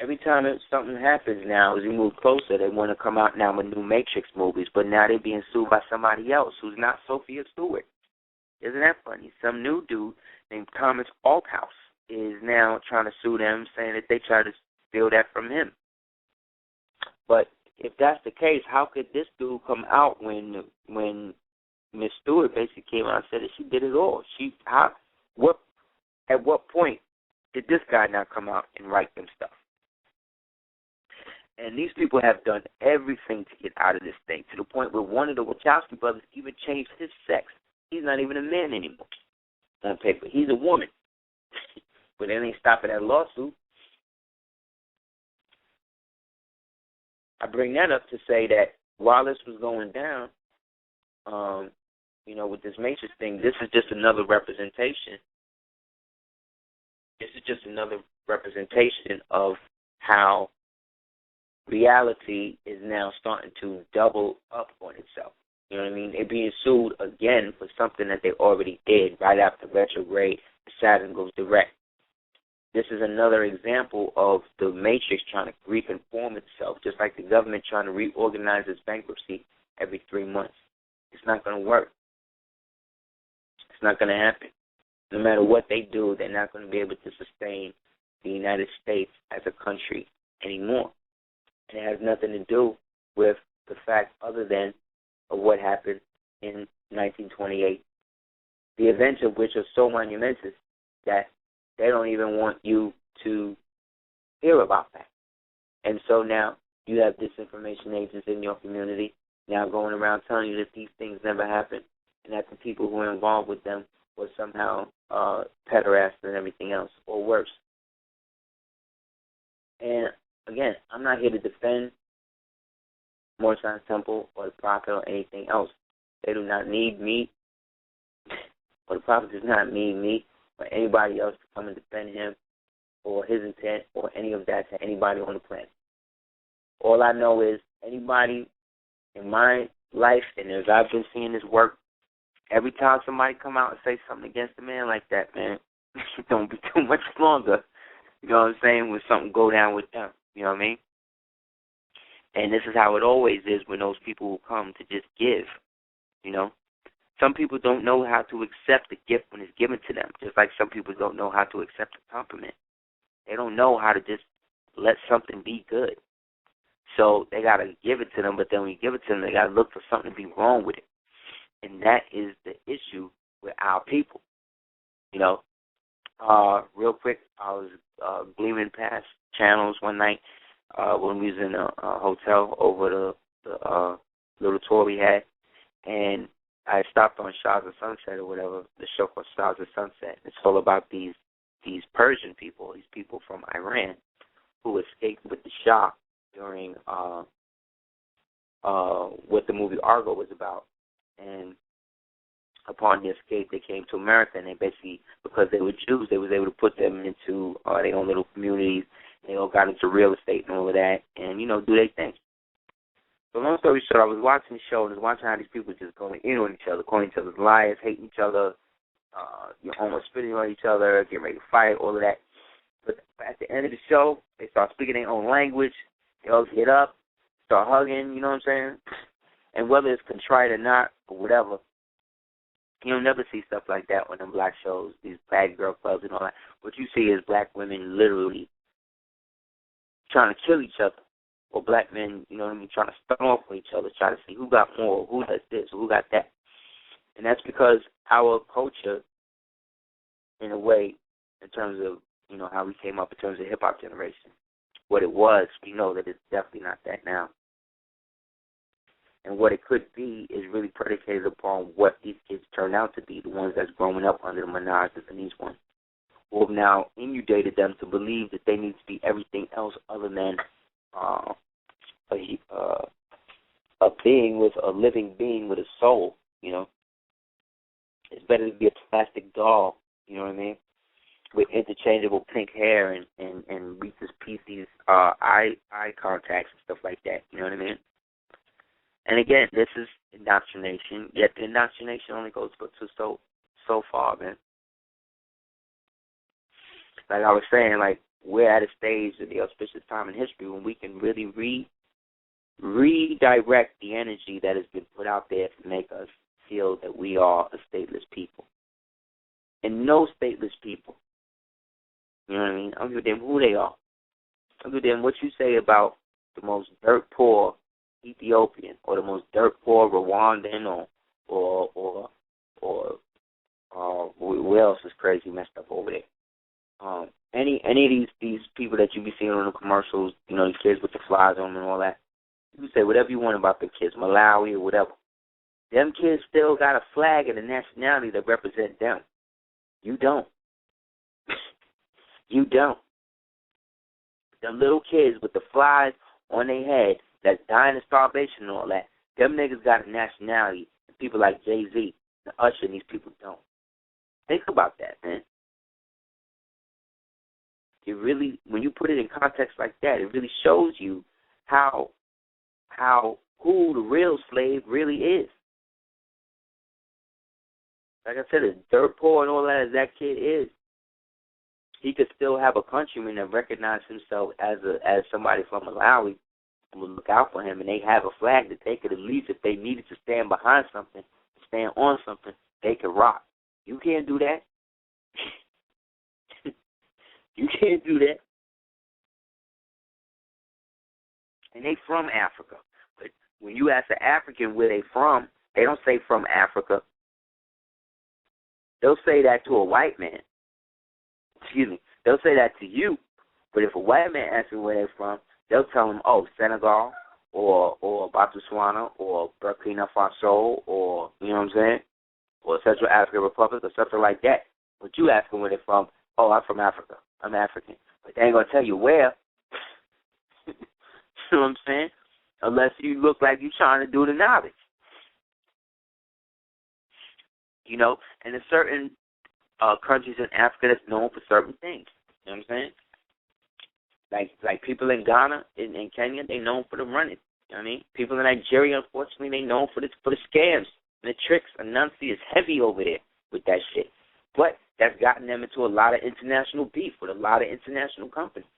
every time something happens now, as we move closer, they want to come out now with new Matrix movies, but now they're being sued by somebody else who's not Sophia Stewart. Isn't that funny? Some new dude named Thomas Althouse is now trying to sue them, saying that they tried to steal that from him. But if that's the case, how could this dude come out when Miss Stewart basically came out and said that she did it all? At what point did this guy now come out and write them stuff? And these people have done everything to get out of this thing, to the point where one of the Wachowski brothers even changed his sex. He's not even a man anymore on paper. He's a woman. But they ain't stopping that lawsuit. I bring that up to say that while this was going down, with this Matrix thing, this is just another representation. This is just another representation of how reality is now starting to double up on itself. You know what I mean? They're being sued again for something that they already did right after retrograde. Saturn goes direct. This is another example of the Matrix trying to reconform itself, just like the government trying to reorganize its bankruptcy every 3 months. It's not going to work. It's not going to happen. No matter what they do, they're not going to be able to sustain the United States as a country anymore. And it has nothing to do with the fact other than of what happened in 1928. The events of which are so monumentous that they don't even want you to hear about that. And so now you have disinformation agents in your community now going around telling you that these things never happened and that the people who are involved with them were somehow pederasts and everything else, or worse. And again, I'm not here to defend Moorally Temple or the Prophet or anything else. They do not need me, or the Prophet does not need me or anybody else to come and defend him or his intent or any of that to anybody on the planet. All I know is anybody in my life, and as I've been seeing this work, every time somebody come out and say something against a man like that, man, it don't be too much longer, you know what I'm saying, when something go down with them, you know what I mean? And this is how it always is when those people will come to just give, you know. Some people don't know how to accept the gift when it's given to them, just like some people don't know how to accept a compliment. They don't know how to just let something be good. So they got to give it to them, but then when you give it to them, they got to look for something to be wrong with it. And that is the issue with our people, you know. Real quick, I was gleaming past channels one night when we was in a hotel over the little tour we had, and I stopped on Stars of Sunset or whatever, the show called Stars of Sunset. It's all about these Persian people, these people from Iran who escaped with the Shah during what the movie Argo was about. And upon the escape, they came to America, and they basically, because they were Jews, they was able to put them into their own little communities. They all got into real estate and all of that, and, do their thing. So long story short, I was watching the show and I was watching how these people just going in on each other, calling each other liars, hating each other, almost spitting on each other, getting ready to fight, all of that. But at the end of the show, they start speaking their own language. They all get up, start hugging, you know what I'm saying? And whether it's contrite or not or whatever, you'll never see stuff like that on them black shows, these bad girl clubs and all that. What you see is black women literally trying to kill each other. Or black men, trying to start off with each other, trying to see who got more, who does this, who got that. And that's because our culture, in a way, in terms of, how we came up in terms of hip-hop generation, what it was, we know that it's definitely not that now. And what it could be is really predicated upon what these kids turn out to be, the ones that's growing up under the Minaj and these ones, who have now inundated them to believe that they need to be everything else other than a being with a living being with a soul, It's better to be a plastic doll, you know what I mean, with interchangeable pink hair and Reese's Pieces eye contacts and stuff like that, you know what I mean? And again, this is indoctrination, yet the indoctrination only goes so far, man. Like I was saying, we're at a stage of the auspicious time in history when we can really redirect the energy that has been put out there to make us feel that we are a stateless people. And no stateless people. You know what I mean? I don't give a damn who they are. I don't give a damn what you say about the most dirt poor Ethiopian or the most dirt poor Rwandan or where else is crazy messed up over there. Any of these people that you be seeing on the commercials, the kids with the flies on them and all that, you can say whatever you want about the kids, Malawi or whatever. Them kids still got a flag and a nationality that represent them. You don't. You don't. Them little kids with the flies on their head that's dying of starvation and all that, them niggas got a nationality. And people like Jay-Z and Usher and these people don't. Think about that, man. It really, when you put it in context like that, it really shows you who the real slave really is. Like I said, as dirt poor and all that as that kid is, he could still have a countryman that recognizes himself as somebody from Malawi and would look out for him, and they have a flag that they could at least, if they needed to stand behind something, stand on something, they could rock. You can't do that. You can't do that. And they from Africa. But when you ask an African where they from, they don't say from Africa. They'll say that to a white man. Excuse me. They'll say that to you. But if a white man asks them where they're from, they'll tell them, Senegal or Botswana or Burkina Faso or, you know what I'm saying, or Central African Republic or something like that. But you ask them where they're from, I'm from Africa. I'm African. But they ain't going to tell you where. You know what I'm saying? Unless you look like you're trying to do the knowledge. And there's certain countries in Africa that's known for certain things. You know what I'm saying? Like people in Ghana, in Kenya, they known for the running. You know what I mean? People in Nigeria, unfortunately, they known for the scams and the tricks. Anansi is heavy over there with that shit. But that's gotten them into a lot of international beef with a lot of international companies.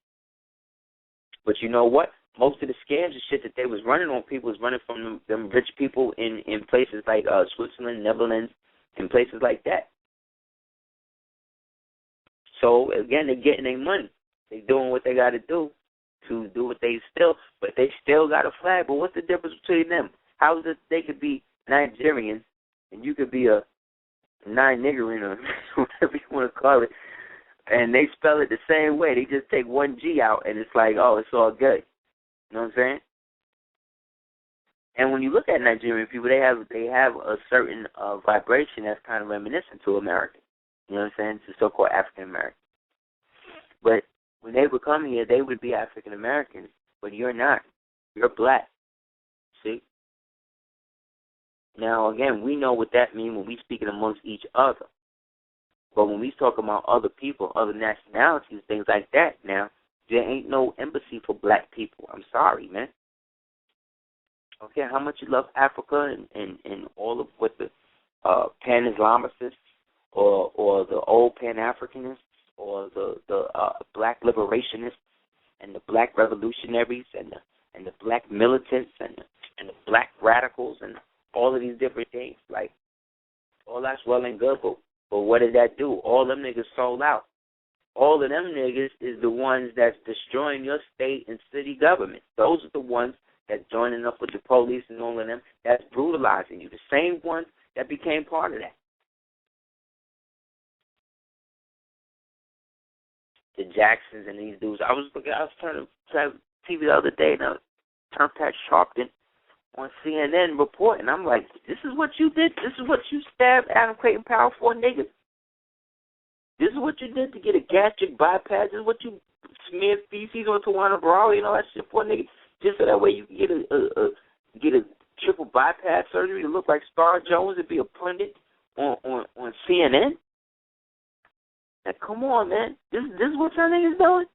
But you know what? Most of the scams and shit that they was running on people was running from them rich people in places like Switzerland, Netherlands, and places like that. So, again, they're getting their money. They're doing what they got to do what they but they still got a flag. But what's the difference between them? How is it they could be Nigerians and you could be a niggerin or whatever you want to call it, and they spell it the same way. They just take one G out, and it's like, it's all good. You know what I'm saying? And when you look at Nigerian people, they have a certain vibration that's kind of reminiscent to American. You know what I'm saying? To so-called African American. But when they would come here, they would be African Americans, but you're not. You're black. See? Now, again, we know what that means when we speaking amongst each other. But when we talk about other people, other nationalities, things like that, now, there ain't no embassy for black people. I'm sorry, man. Okay, how much you love Africa and all of what the pan-Islamicists or the old Pan-Africanists or the black liberationists and the black revolutionaries and the black militants and the black radicals and all of these different things. Like, all that's well and good, but what did that do? All them niggas sold out. All of them niggas is the ones that's destroying your state and city government. Those are the ones that's joining up with the police and all of them that's brutalizing you. The same ones that became part of that. The Jacksons and these dudes. I was turning TV the other day, and I turned Pat Sharpton on CNN reporting. I'm like, this is what you did? This is what you stabbed Adam Clayton Powell for, nigga? This is what you did to get a gastric bypass? This is what you smeared feces on Tawana Brawley and all that shit for, nigga? Just so that way you can get a triple bypass surgery to look like Star Jones and be a pundit on CNN? Now, come on, man. This is what y'all niggas doing?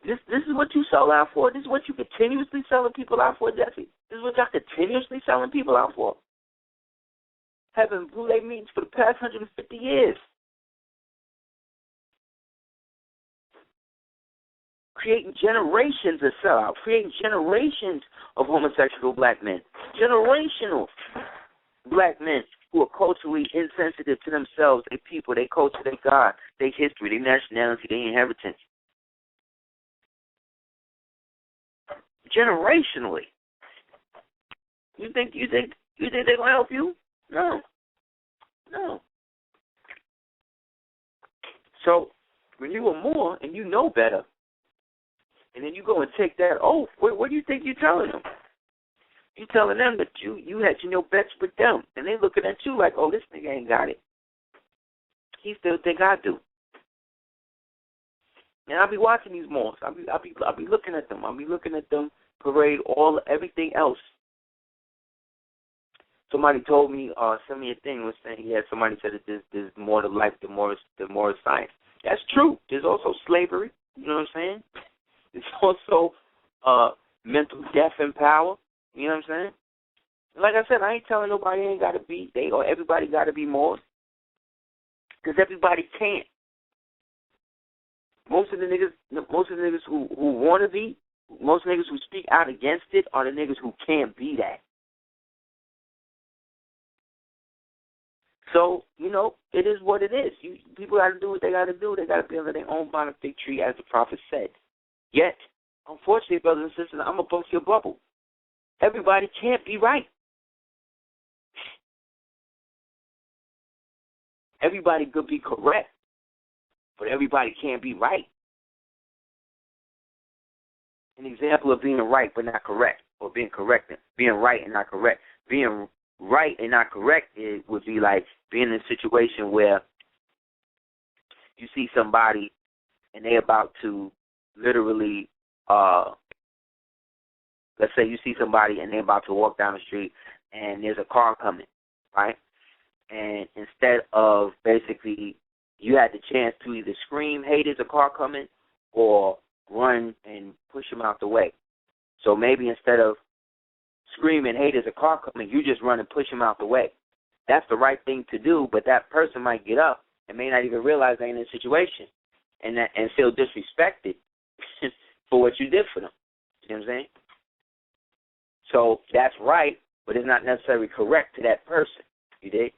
This is what you sold out for? This is what you continuously selling people out for, Jesse? This is what y'all continuously selling people out for? Having Boule meetings for the past 150 years. Creating generations of sellout, creating generations of homosexual black men, generational black men who are culturally insensitive to themselves, their people, their culture, their God, their history, their nationality, their inheritance. Generationally. You think they're gonna help you? No. So when you are more and you know better, and then you go and take that oath, what do you think you're telling them? You're telling them that you had your bets with them, and they looking at you like, oh, this nigga ain't got it. He still think I do. And I'll be watching these malls. I'll be looking at them. I'll be looking at them parade everything else. Somebody told me, sent me a thing was saying, somebody said that there's more to life than more to science. That's true. There's also slavery. You know what I'm saying? It's also mental death and power. You know what I'm saying? Like I said, I ain't telling nobody ain't got to be, everybody got to be more. Because everybody can't. Most of the niggas who want to be, most niggas who speak out against it are the niggas who can't be that. So, it is what it is. People got to do what they got to do. They got to be under their own vine of fig tree, as the prophet said. Yet, unfortunately, brothers and sisters, I'm going to bust your bubble. Everybody can't be right. Everybody could be correct, but everybody can't be right. An example of being right but not correct, or being correct, being right and not correct. Being right and not correct would be like being in a situation where you see somebody and they about to literally, let's say you see somebody and they're about to walk down the street and there's a car coming, right? And instead of basically, you had the chance to either scream, hey, there's a car coming, or run and push him out the way. So maybe instead of screaming, hey, there's a car coming, you just run and push him out the way. That's the right thing to do, but that person might get up and may not even realize they're in a situation and feel disrespected for what you did for them. You know what I'm saying? So that's right, but it's not necessarily correct to that person. You dig?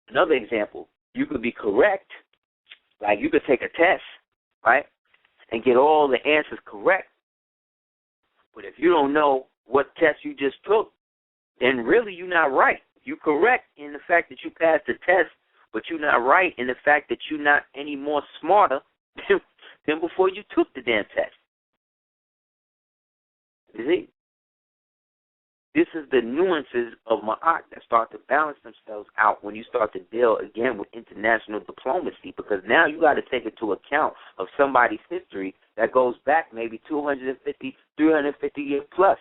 Another example, you could be correct, like you could take a test, right, and get all the answers correct. But if you don't know what test you just took, then really you're not right. You're correct in the fact that you passed the test, but you're not right in the fact that you're not any more smarter than before you took the damn test. You see? This is the nuances of Ma'at that start to balance themselves out when you start to deal, again, with international diplomacy, because now you got to take into account of somebody's history that goes back maybe 250, 350 years plus.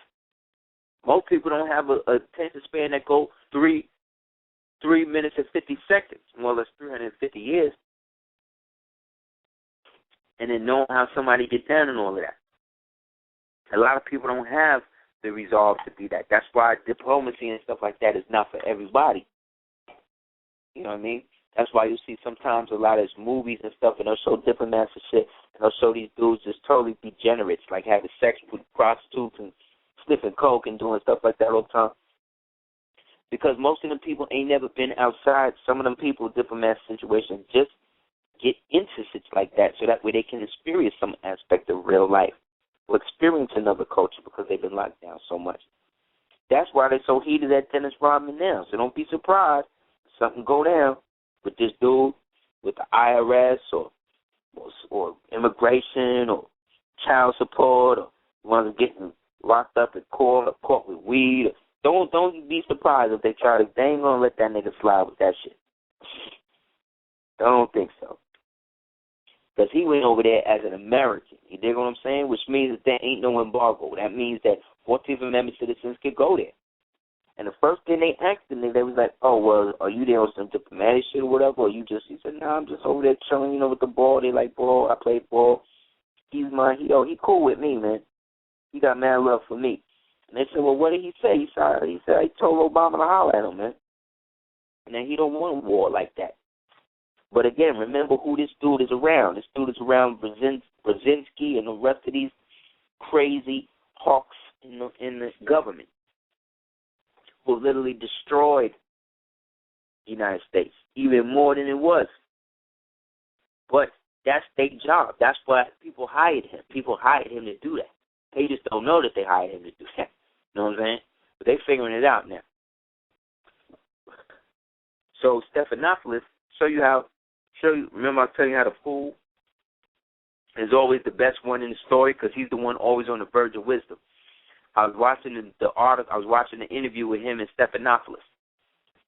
Most people don't have a attention span that go 3 minutes and 50 seconds, more or less 350 years. And then knowing how somebody gets down and all of that. A lot of people don't have the resolve to be that. That's why diplomacy and stuff like that is not for everybody. You know what I mean? That's why you see sometimes a lot of movies and stuff, and they'll show diplomats and shit, and they'll show these dudes just totally degenerates, like having sex with prostitutes and sniffing coke and doing stuff like that all the time. Because most of them people ain't never been outside. Some of them people, diplomat situations, just get into shit like that so that way they can experience some aspect of real life or experience another culture because they've been locked down so much. That's why they're so heated at Dennis Rodman now. So don't be surprised if something go down with this dude, with the IRS or immigration or child support or ones getting locked up in court or caught with weed. Don't be surprised if they ain't gonna let that nigga slide with that shit. Don't think so. Because he went over there as an American. You dig what I'm saying? Which means that there ain't no embargo. That means that 14th Amendment citizens could go there. And the first thing they asked him, they was like, oh, well, are you there on some diplomatic shit or whatever? Or he said, nah, I'm just over there chilling, with the ball. They like ball. I play ball. He cool with me, man. He got mad love for me. And they said, well, what did he say? He said he told Obama to holler at him, man. And then he don't want war like that. But again, remember who this dude is around. This dude is around Brzezinski and the rest of these crazy hawks in the government who literally destroyed the United States, even more than it was. But that's their job. That's why people hired him. People hired him to do that. They just don't know that they hired him to do that. You know what I'm saying? But they're figuring it out now. So Stephanopoulos, remember I was telling you how the fool is always the best one in the story because he's the one always on the verge of wisdom. I was watching the article. I was watching the interview with him and Stephanopoulos.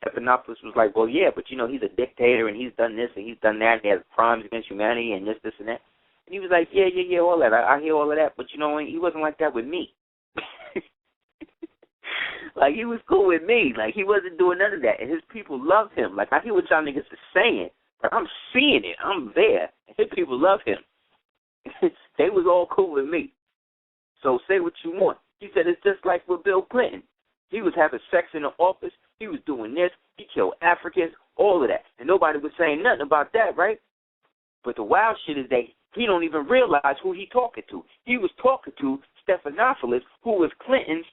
Stephanopoulos was like, well, yeah, but, he's a dictator and he's done this and he's done that and he has crimes against humanity and this and that. And he was like, yeah, all that. I hear all of that, but, he wasn't like that with me. Like, he was cool with me. Like, he wasn't doing none of that. And his people love him. Like, I hear what y'all niggas are saying, but I'm seeing it. I'm there. And his people love him. They was all cool with me. So say what you want. He said it's just like with Bill Clinton. He was having sex in the office. He was doing this. He killed Africans, all of that. And nobody was saying nothing about that, right? But the wild shit is that he don't even realize who he talking to. He was talking to Stephanopoulos, who was Clinton's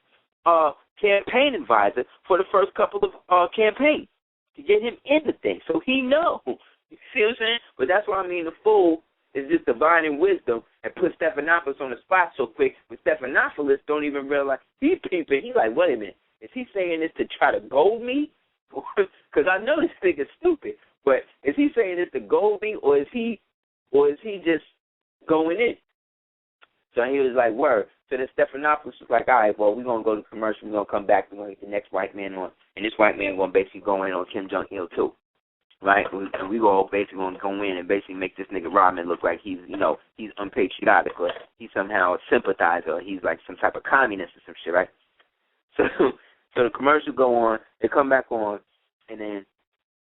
campaign advisor for the first couple of campaigns to get him into things. So he knows. You see what I'm saying? But that's what I mean. The fool is just divining wisdom and put Stephanopoulos on the spot so quick. But Stephanopoulos don't even realize he's peeping. He's like, wait a minute. Is he saying this to try to gold me? Because I know this nigga's stupid. But is he saying this to gold me or is he just going in? So he was like, word. So then Stephanopoulos was like, all right, well, we're going to go to commercial. We're going to come back. We're going to get the next white man on. And this white man going to basically go in on Kim Jong-il, too. Right? And we all basically going to go in and basically make this nigga Rodman look like he's, he's unpatriotic or he's somehow a sympathizer or he's like some type of communist or some shit, right? So the commercial go on. They come back on. And then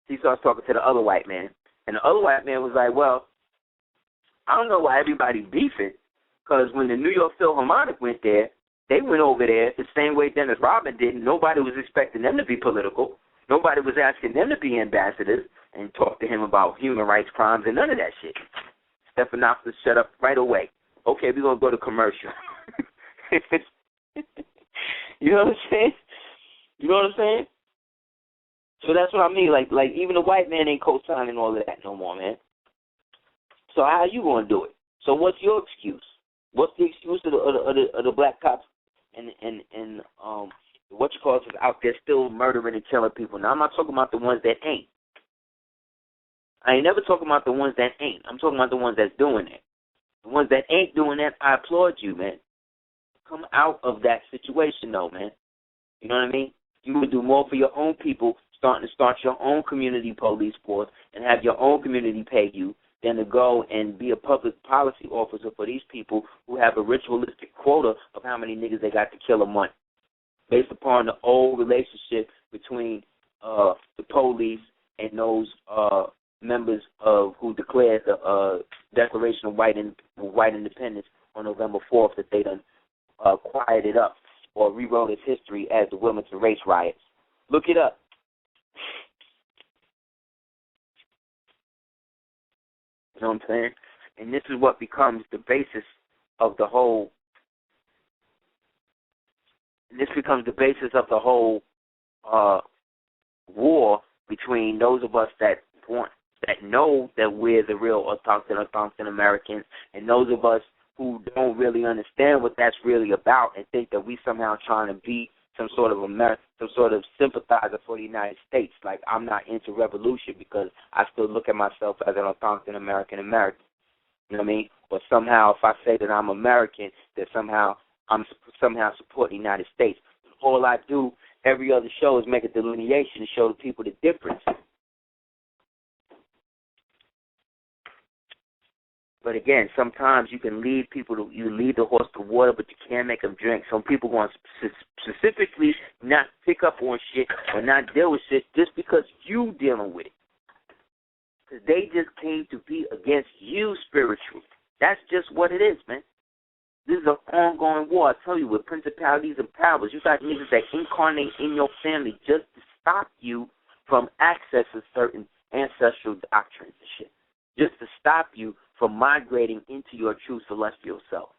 he starts talking to the other white man. And the other white man was like, well, I don't know why everybody's beefing. Because when the New York Philharmonic went there, they went over there the same way Dennis Rodman did. Nobody was expecting them to be political. Nobody was asking them to be ambassadors and talk to him about human rights crimes and none of that shit. Stephanopoulos shut up right away. Okay, we're going to go to commercial. You know what I'm saying? You know what I'm saying? So that's what I mean. Like even the white man ain't co-signing all of that no more, man. So how you going to do it? So what's your excuse? What's the excuse of the black cops and what you call it out there still murdering and killing people? Now I'm not talking about the ones that ain't. I ain't never talking about the ones that ain't. I'm talking about the ones that's doing it. The ones that ain't doing that, I applaud you, man. Come out of that situation, though, man. You know what I mean? You would do more for your own people, starting to start your own community police force and have your own community pay you, than to go and be a public policy officer for these people who have a ritualistic quota of how many niggas they got to kill a month. based upon the old relationship between the police and those members of who declared the Declaration of White Independence on November 4th, that they done quieted up or rewrote its history as the Wilmington race riots. Look it up. You know what I'm saying? And this is what becomes the basis of the whole. This becomes the basis of the whole war between those of us that know that we're the real Algonquin Americans, and those of us who don't really understand what that's really about and think that we somehow trying to be some sort of sympathizer for the United States. Like, I'm not into revolution because I still look at myself as an Algonquin American. You know what I mean? Or somehow, if I say that I'm American, that somehow I'm somehow supporting the United States. All I do every other show is make a delineation to show the people the difference. But again, sometimes you can lead you lead the horse to water, but you can't make them drink. Some people want to specifically not pick up on shit or not deal with shit just because you dealing with it. Because they just came to be against you spiritually. That's just what it is, man. This is an ongoing war, I tell you, with principalities and powers. You got niggas that incarnate in your family just to stop you from accessing certain ancestral doctrines and shit. Just to stop you from migrating into your true celestial self.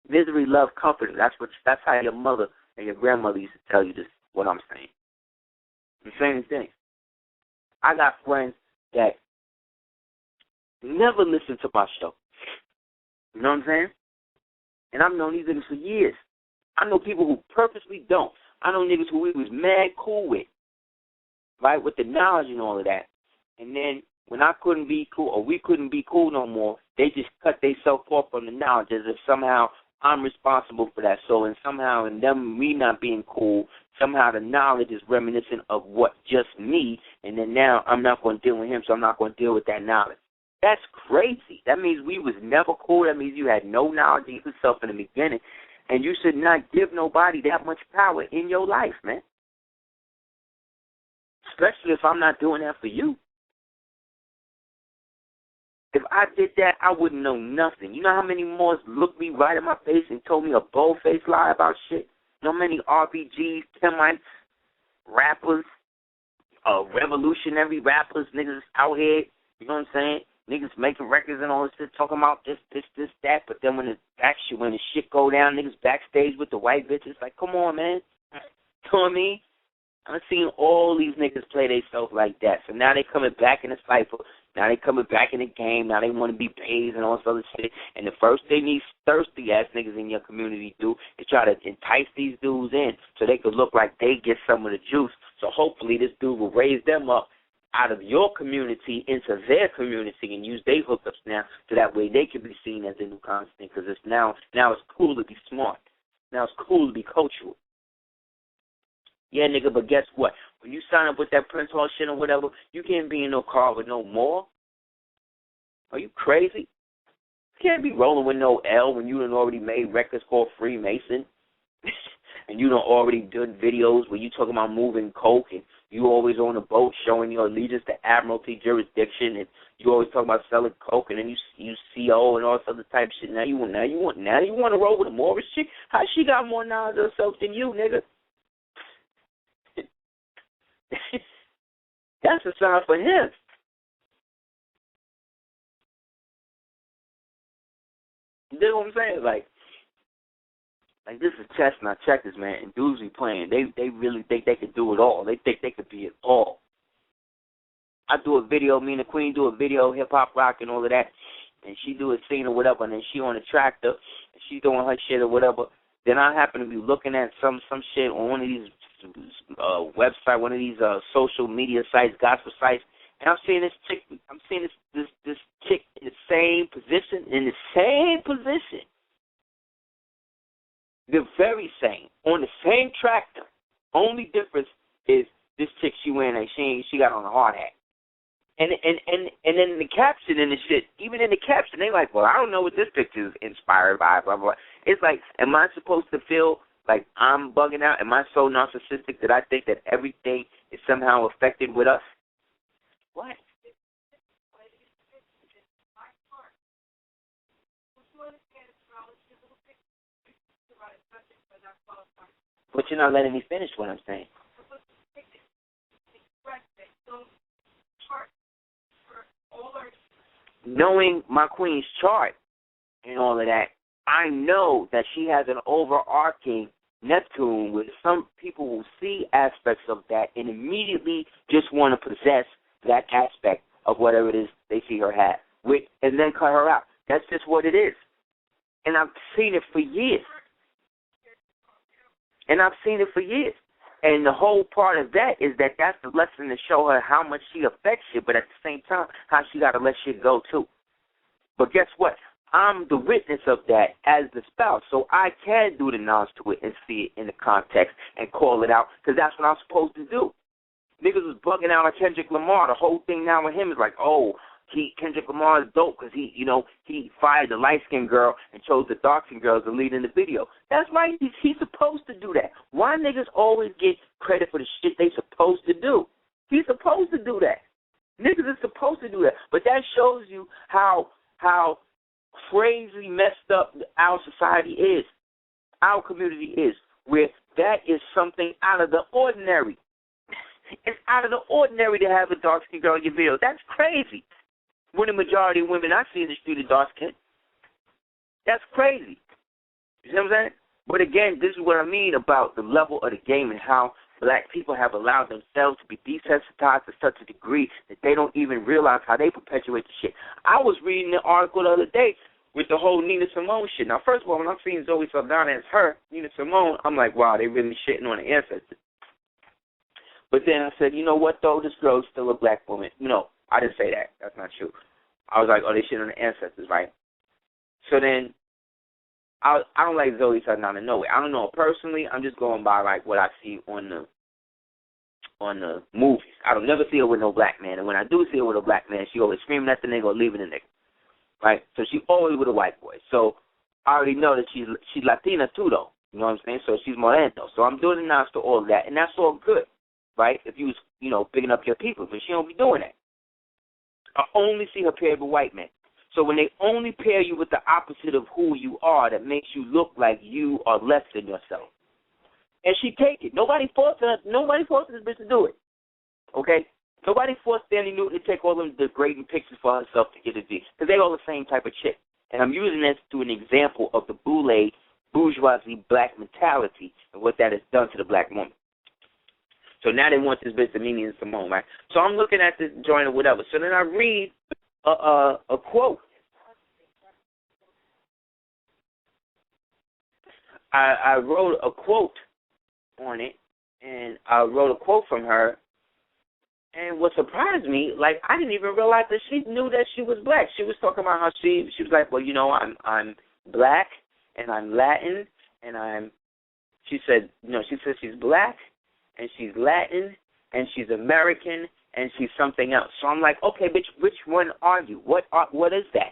Misery, love, comfort. That's how your mother and your grandmother used to tell you this, what I'm saying. The same thing. I got friends that never listen to my show. You know what I'm saying? And I've known these niggas for years. I know people who purposely don't. I know niggas who we was mad cool with, right, with the knowledge and all of that. And then when I couldn't be cool or we couldn't be cool no more, they just cut themselves off from the knowledge as if somehow I'm responsible for that. So, and somehow in them, me not being cool, somehow the knowledge is reminiscent of what just me, and then now I'm not going to deal with him, so I'm not going to deal with that knowledge. That's crazy. That means we was never cool. That means you had no knowledge of yourself in the beginning, and you should not give nobody that much power in your life, man. Especially if I'm not doing that for you. If I did that, I wouldn't know nothing. You know how many more looked me right in my face and told me a bold-faced lie about shit? You know how many RBGs, Kemites, rappers, revolutionary rappers, niggas out here, you know what I'm saying? Niggas making records and all this shit, talking about this, that, but then when the shit go down, niggas backstage with the white bitches, like, come on, man. You know what I mean? I've seen all these niggas play themselves like that. So now they coming back in the cypher. Now they coming back in the game. Now they want to be paid and all this other shit. And the first thing these thirsty-ass niggas in your community do is try to entice these dudes in so they could look like they get some of the juice. So hopefully this dude will raise them up out of your community into their community and use their hookups now so that way they can be seen as the new constant, because it's now it's cool to be smart. Now it's cool to be cultural. Yeah, nigga, but guess what? When you sign up with that Prince Hall shit or whatever, you can't be in no car with no more. Are you crazy? You can't be rolling with no L when you done already made records called Freemason. And you done already done videos where you talking about moving coke, and you always on a boat showing your allegiance to Admiralty jurisdiction, and you always talking about selling coke, and then you CO and all this other type of shit. Now you want to roll with a Morris chick? How she got more knowledge of herself than you, nigga? That's a sign for him. You know what I'm saying? Like this is chess, not checkers, man. And dudes be playing. They really think they could do it all. They think they could be it all. I do a video, me and the Queen do a video, hip hop rock and all of that, and she do a scene or whatever, and then she on a tractor, and she doing her shit or whatever. Then I happen to be looking at some shit on one of these website, one of these social media sites, gospel sites, and I'm seeing this chick. I'm seeing this chick in the same position, the very same, on the same tractor. Only difference is this chick she wearing she got on a hard hat. And then in the caption and the shit, even in the caption, they like, well, I don't know what this picture is inspired by, blah, blah. It's like, am I supposed to feel Like, I'm bugging out? Am I so narcissistic that I think that everything is somehow affected with us? What? But you're not letting me finish what I'm saying. Knowing my queen's chart and all of that, I know that she has an overarching Neptune where some people will see aspects of that and immediately just want to possess that aspect of whatever it is they see her have, and then cut her out. That's just what it is. And I've seen it for years. And the whole part of that is that that's the lesson to show her how much she affects you, but at the same time, how she got to let shit go, too. But guess what? I'm the witness of that as the spouse, so I can do the nods to it and see it in the context and call it out, because that's what I'm supposed to do. Niggas was bugging out on Kendrick Lamar. The whole thing now with him is like, oh, Kendrick Lamar is dope because he fired the light-skinned girl and chose the dark-skinned girl to lead in the video. That's right. He's supposed to do that. Why niggas always get credit for the shit they supposed to do? He's supposed to do that. Niggas is supposed to do that. But that shows you how crazy messed up our society is, our community is, where that is something out of the ordinary. It's out of the ordinary to have a dark-skinned girl in your video. That's crazy. When the majority of women I see in the street are dark-skinned. That's crazy. You see what I'm saying? But again, this is what I mean about the level of the game and how black people have allowed themselves to be desensitized to such a degree that they don't even realize how they perpetuate the shit. I was reading an article the other day with the whole Nina Simone shit. Now, first of all, when I'm seeing Zoe Saldana as her, Nina Simone, I'm like, wow, they really shitting on the ancestors. But then I said, you know what, though? This girl is still a black woman. No, I didn't say that. That's not true. I was like, oh, they shit on the ancestors, right? So then I don't like Zoe Saldana, no way. I don't know her personally. I'm just going by, like, what I see on the movies. I don't never see her with no black man. And when I do see her with a black man, she always screaming at the nigga or leaving the nigga, right? So she always with a white boy. So I already know that she's Latina, too, though. You know what I'm saying? So she's Moreno. So I'm doing the nods to all of that, and that's all good, right? If you was, picking up your people. But she don't be doing that. I only see her paired with white men. So when they only pair you with the opposite of who you are, that makes you look like you are less than yourself. And she take it. Nobody forces this bitch to do it. Okay? Nobody forced Stanley Newton to take all them degrading pictures for herself to get a D. Because they all the same type of chick. And I'm using this to an example of the bourgeoisie black mentality and what that has done to the black woman. So now they want this bitch to mean Nina Simone, right? So I'm looking at this joint or whatever. So then I read a quote. I wrote a quote on it, and I wrote a quote from her. And what surprised me, like, I didn't even realize that she knew that she was black. She was talking about how she was like, well, I'm black and I'm Latin and she said she's black and she's Latin and she's American and she's something else. So I'm like, okay, bitch, which one are you? What is that?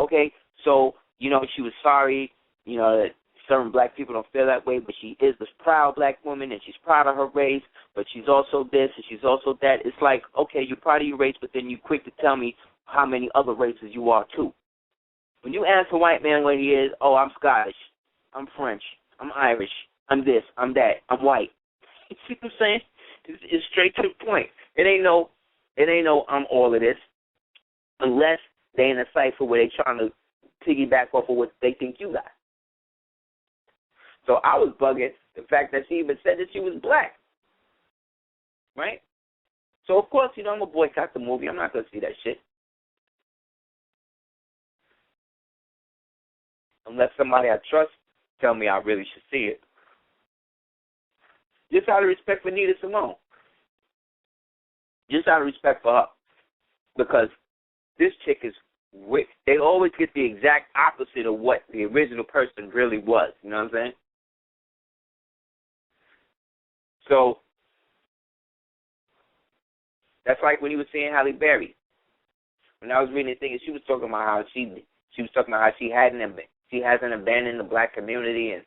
Okay, so, she was sorry, that certain black people don't feel that way, but she is this proud black woman, and she's proud of her race, but she's also this, and she's also that. It's like, okay, you're proud of your race, but then you're quick to tell me how many other races you are, too. When you ask a white man what he is, oh, I'm Scottish, I'm French, I'm Irish, I'm this, I'm that, I'm white. You see what I'm saying? It's straight to the point. It ain't no I'm all of this, unless they in a cipher where they trying to piggyback off of what they think you got. So I was bugging the fact that she even said that she was black, right? So, of course, I'm going to boycott the movie. I'm not going to see that shit. Unless somebody I trust tell me I really should see it. Just out of respect for Nina Simone. Just out of respect for her. Because this chick is wicked. They always get the exact opposite of what the original person really was. You know what I'm saying? So that's like when you were seeing Halle Berry. When I was reading the thing, she was talking about how she hasn't abandoned the black community, and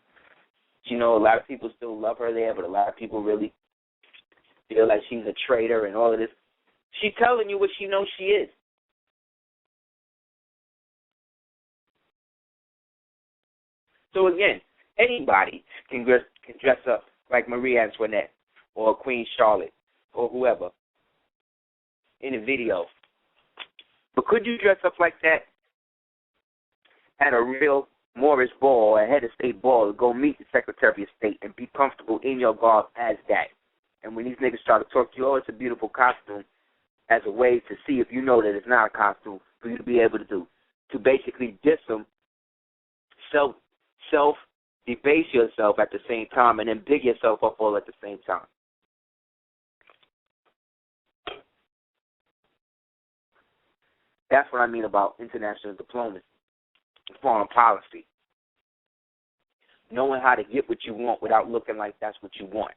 You know, a lot of people still love her there, but a lot of people really feel like she's a traitor and all of this. She's telling you what she knows she is. So again, anybody can dress up like Marie Antoinette or Queen Charlotte or whoever in a video. But could you dress up like that at a real Morris ball or a head of state ball to go meet the Secretary of State and be comfortable in your garb as that? And when these niggas try to talk to you, oh, it's a beautiful costume, as a way to see if you know that it's not a costume, for you to be able to basically diss them, self-debase yourself at the same time, and then big yourself up all at the same time. That's what I mean about international diplomacy, foreign policy. Knowing how to get what you want without looking like that's what you want.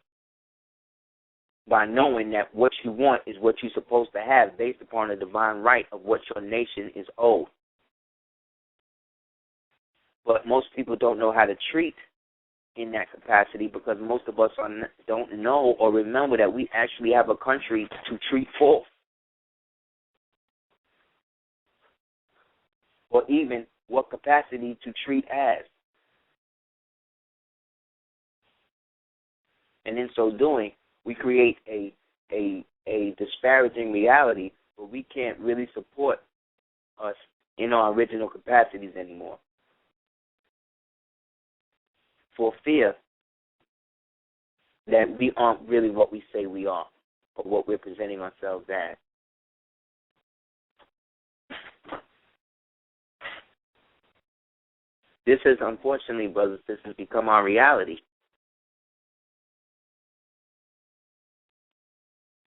By knowing that what you want is what you're supposed to have based upon the divine right of what your nation is owed. But most people don't know how to treat in that capacity because most of us don't know or remember that we actually have a country to treat for. Or even what capacity to treat as. And in so doing, we create a disparaging reality where we can't really support us in our original capacities anymore. For fear that we aren't really what we say we are, or what we're presenting ourselves as. This has, unfortunately, brothers and sisters, become our reality.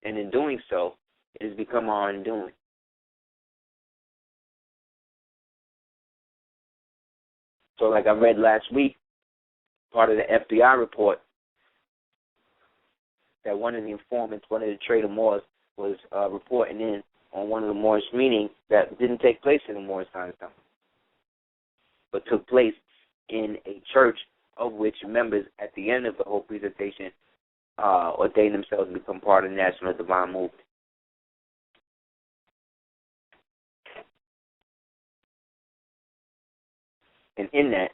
And in doing so, it has become our undoing. So like I read last week, part of the FBI report, that one of the informants, one of the traitor Moors, was reporting in on one of the Moorish meetings that didn't take place in the Moorish Science Temple, but took place in a church of which members at the end of the whole presentation ordained themselves to become part of the National Divine Movement. And in that,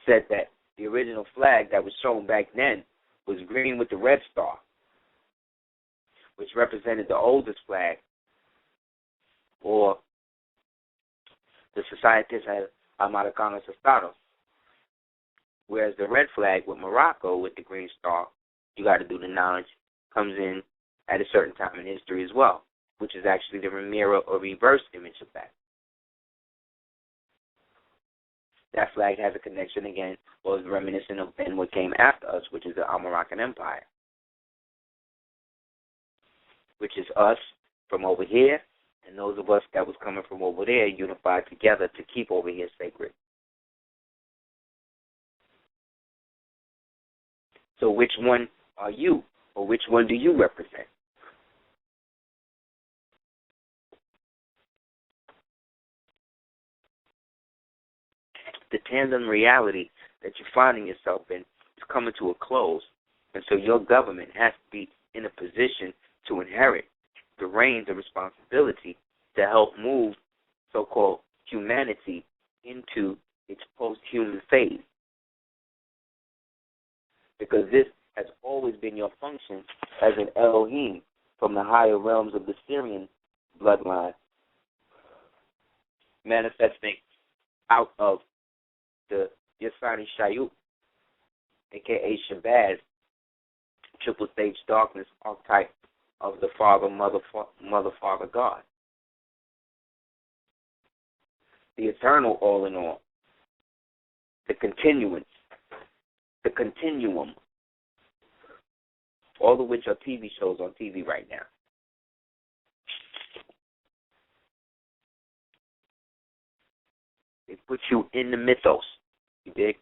said that the original flag that was shown back then was green with the red star, which represented the oldest flag, or the Societas Americanos Estados. Whereas the red flag with Morocco, with the green star, you got to do the knowledge, comes in at a certain time in history as well, which is actually the mirror or reverse image of that. That flag has a connection again, or is reminiscent of and what came after us, which is the Moroccan Empire, which is us from over here, and those of us that was coming from over there unified together to keep over here sacred. So which one are you, or which one do you represent? The tandem reality that you're finding yourself in is coming to a close, and so your government has to be in a position to inherit the reins of responsibility to help move so-called humanity into its post-human phase. Because this has always been your function as an Elohim from the higher realms of the Syrian bloodline, manifesting out of the Yasani Shayut, a.k.a. Shabazz, triple-stage darkness archetype of the Father, Mother, Father, God. The eternal all in all, the continuance, the continuum, all of which are TV shows on TV right now. They put you in the mythos, you dig?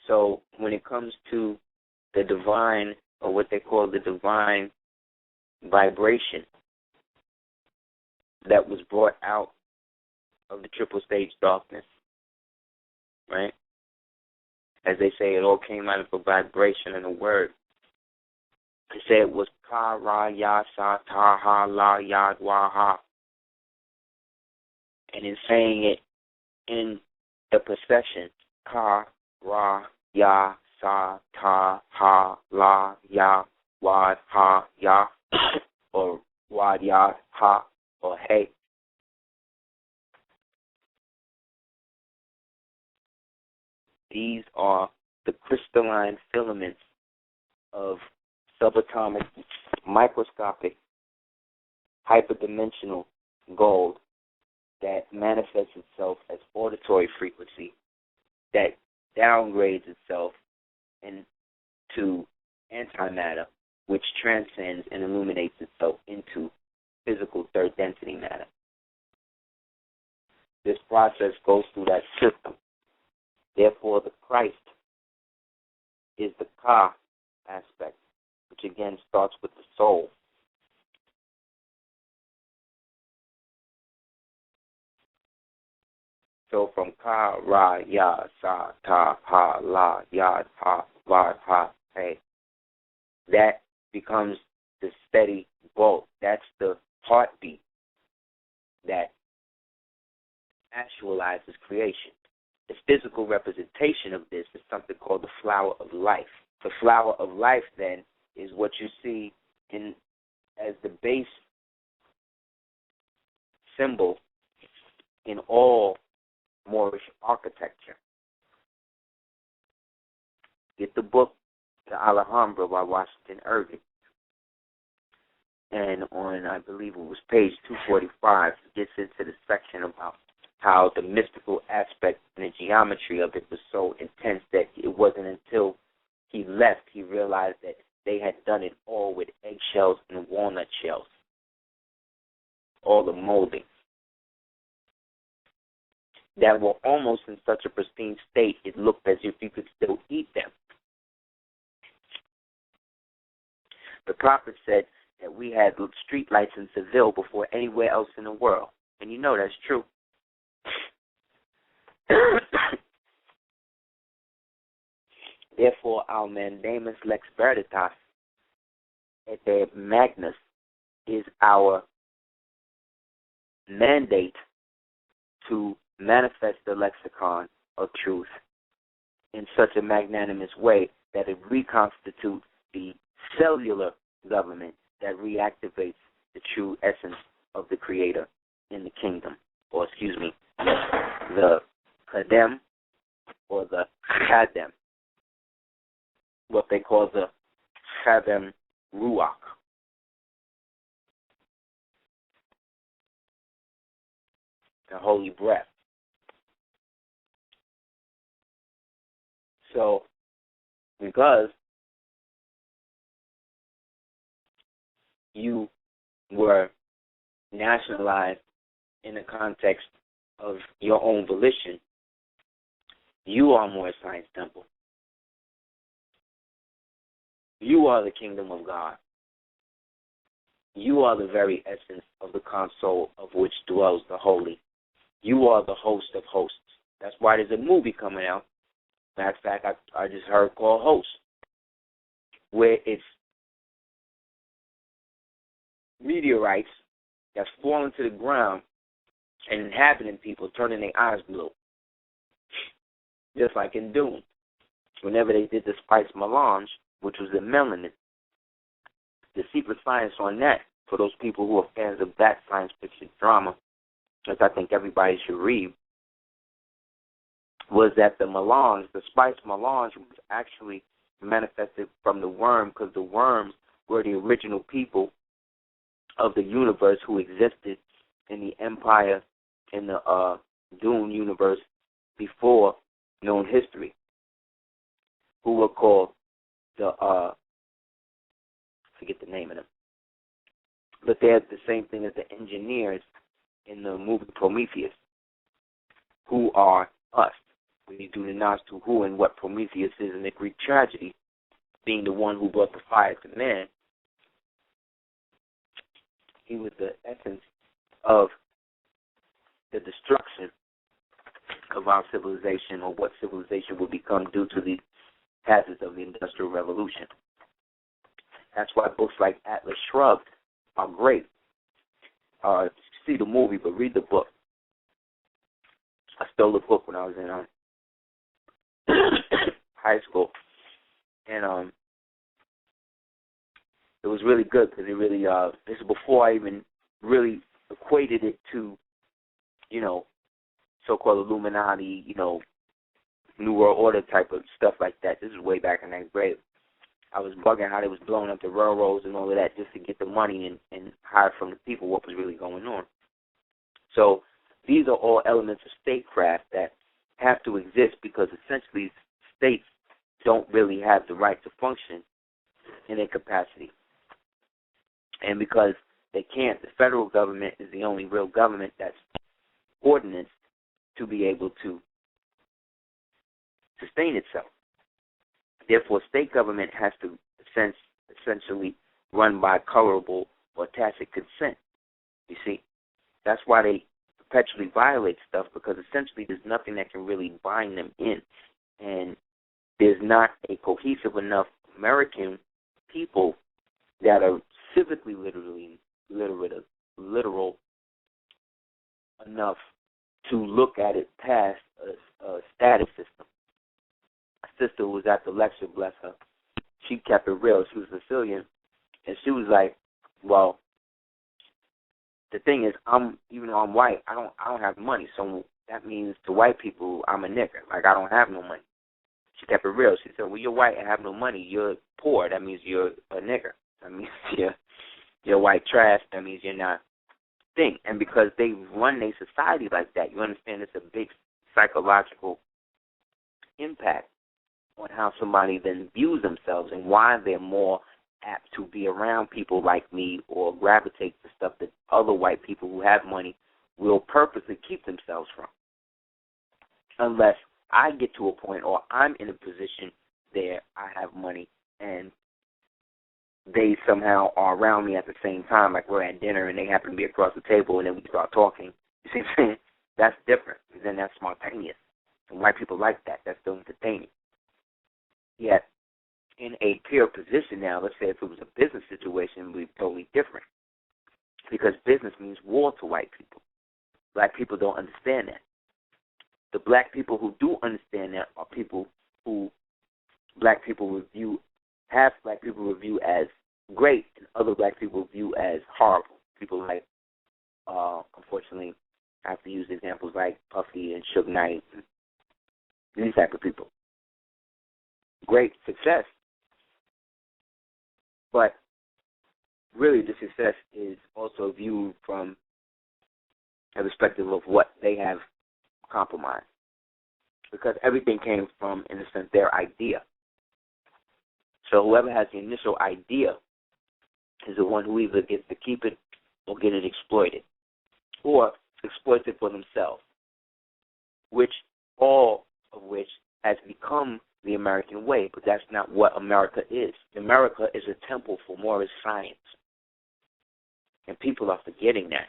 So when it comes to the divine, or what they call the divine vibration that was brought out of the triple stage darkness, right? As they say, it all came out of a vibration and a word. They say it was Ka Ra Ya Sa Ta Ha La Yad Wa Ha. And in saying it in the procession, Ka Ra Ya Sa Ta Ha La Ya Wad Ha Ya, or Wad Ya Ha, or Hey. These are the crystalline filaments of subatomic, microscopic, hyperdimensional gold that manifests itself as auditory frequency, that downgrades itself into antimatter, which transcends and illuminates itself into physical third density matter. This process goes through that system. Therefore, the Christ is the Ka aspect, which again starts with the soul. So from Ka, Ra, Ya, Sa, Ta, Ha, La, Yad, Ha, Wad, Ha, Hey, that becomes the steady bolt. That's the heartbeat that actualizes creation. The physical representation of this is something called the flower of life. The flower of life, then, is what you see as the base symbol in all Moorish architecture. Get the book, The Alhambra by Washington Irving. And on, I believe it was page 245, it gets into the section about how the mystical aspect and the geometry of it was so intense that it wasn't until he left he realized that they had done it all with eggshells and walnut shells. All the moldings that were almost in such a pristine state it looked as if you could still eat them. The prophet said that we had street lights in Seville before anywhere else in the world. And you know that's true. Therefore, our mandamus lex veritas et de magnus is our mandate to manifest the lexicon of truth in such a magnanimous way that it reconstitutes the cellular government that reactivates the true essence of the Creator in the kingdom, or the Kadem or the Chadem, what they call the Chadem Ruach. The holy breath. So, because you were nationalized in the context of your own volition, you are Moorish Science Temple. You are the kingdom of God. You are the very essence of the console of which dwells the holy. You are the host of hosts. That's why there's a movie coming out. Matter of fact, I just heard called Host, where it's meteorites that's falling to the ground and inhabiting people, turning their eyes blue. Just like in Dune. Whenever they did the spice melange, which was the melanin, the secret science on that, for those people who are fans of that science fiction drama, which I think everybody should read, was that the spice melange was actually manifested from the worm, because the worms were the original people of the universe who existed in the empire, in the Dune universe before known history, who were called I forget the name of them, but they're the same thing as the engineers in the movie Prometheus, who are us. When you do the nods to who and what Prometheus is in the Greek tragedy, being the one who brought the fire to man, he was the essence of the destruction of our civilization, or what civilization will become due to the hazards of the Industrial Revolution. That's why books like Atlas Shrugged are great. See the movie, but read the book. I stole the book when I was in high school, and it was really good because it really, this is before I even really equated it to, so-called Illuminati, New World Order type of stuff like that. This is way back in 9th grade. I was bugging how they was blowing up the railroads and all of that just to get the money and hide from the people what was really going on. So these are all elements of statecraft that have to exist because essentially states don't really have the right to function in their capacity. And because they can't, the federal government is the only real government that's ordinanced to be able to sustain itself. Therefore, state government has to essentially run by colorable or tacit consent. You see, that's why they perpetually violate stuff, because essentially there's nothing that can really bind them in. And there's not a cohesive enough American people that are civically literal enough to look at it past a status system. My sister was at the lecture, bless her. She kept it real. She was Sicilian, and she was like, "Well, the thing is, even though I'm white, I don't have money, so that means to white people I'm a nigger. Like, I don't have no money." She kept it real. She said, "Well, you're white and have no money. You're poor. That means you're a nigger. That means you're white trash. That means you're not thing." And because they run their society like that, you understand it's a big psychological impact on how somebody then views themselves and why they're more apt to be around people like me or gravitate to stuff that other white people who have money will purposely keep themselves from. Unless I get to a point or I'm in a position there, I have money, and they somehow are around me at the same time, like we're at dinner and they happen to be across the table and then we start talking. You see what I'm saying? That's different. Then that's spontaneous. And white people like that. That's still entertaining. Yet, in a peer position now, let's say if it was a business situation, it would be totally different. Because business means war to white people. Black people don't understand that. The black people who do understand that are people who black people review as great and other black people view as horrible. People like, unfortunately, I have to use examples like Puffy and Suge Knight, these type of people. Great success, but really the success is also viewed from a perspective of what they have compromised, because everything came from, in a sense, their idea. So whoever has the initial idea is the one who either gets to keep it or get it exploited, or exploits it for themselves, all of which has become the American way, but that's not what America is. America is a temple for more science, and people are forgetting that.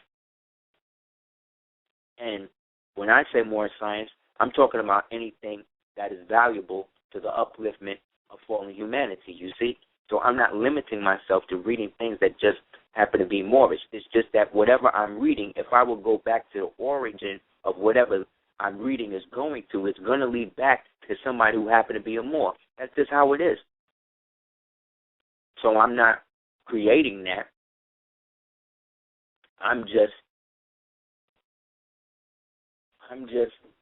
And when I say more science, I'm talking about anything that is valuable to the upliftment of fallen humanity, you see? So I'm not limiting myself to reading things that just happen to be Moorish. It's just that whatever I'm reading, if I will go back to the origin of whatever I'm reading is going to, it's going to lead back to somebody who happened to be a Moor. That's just how it is. So I'm not creating that. I'm just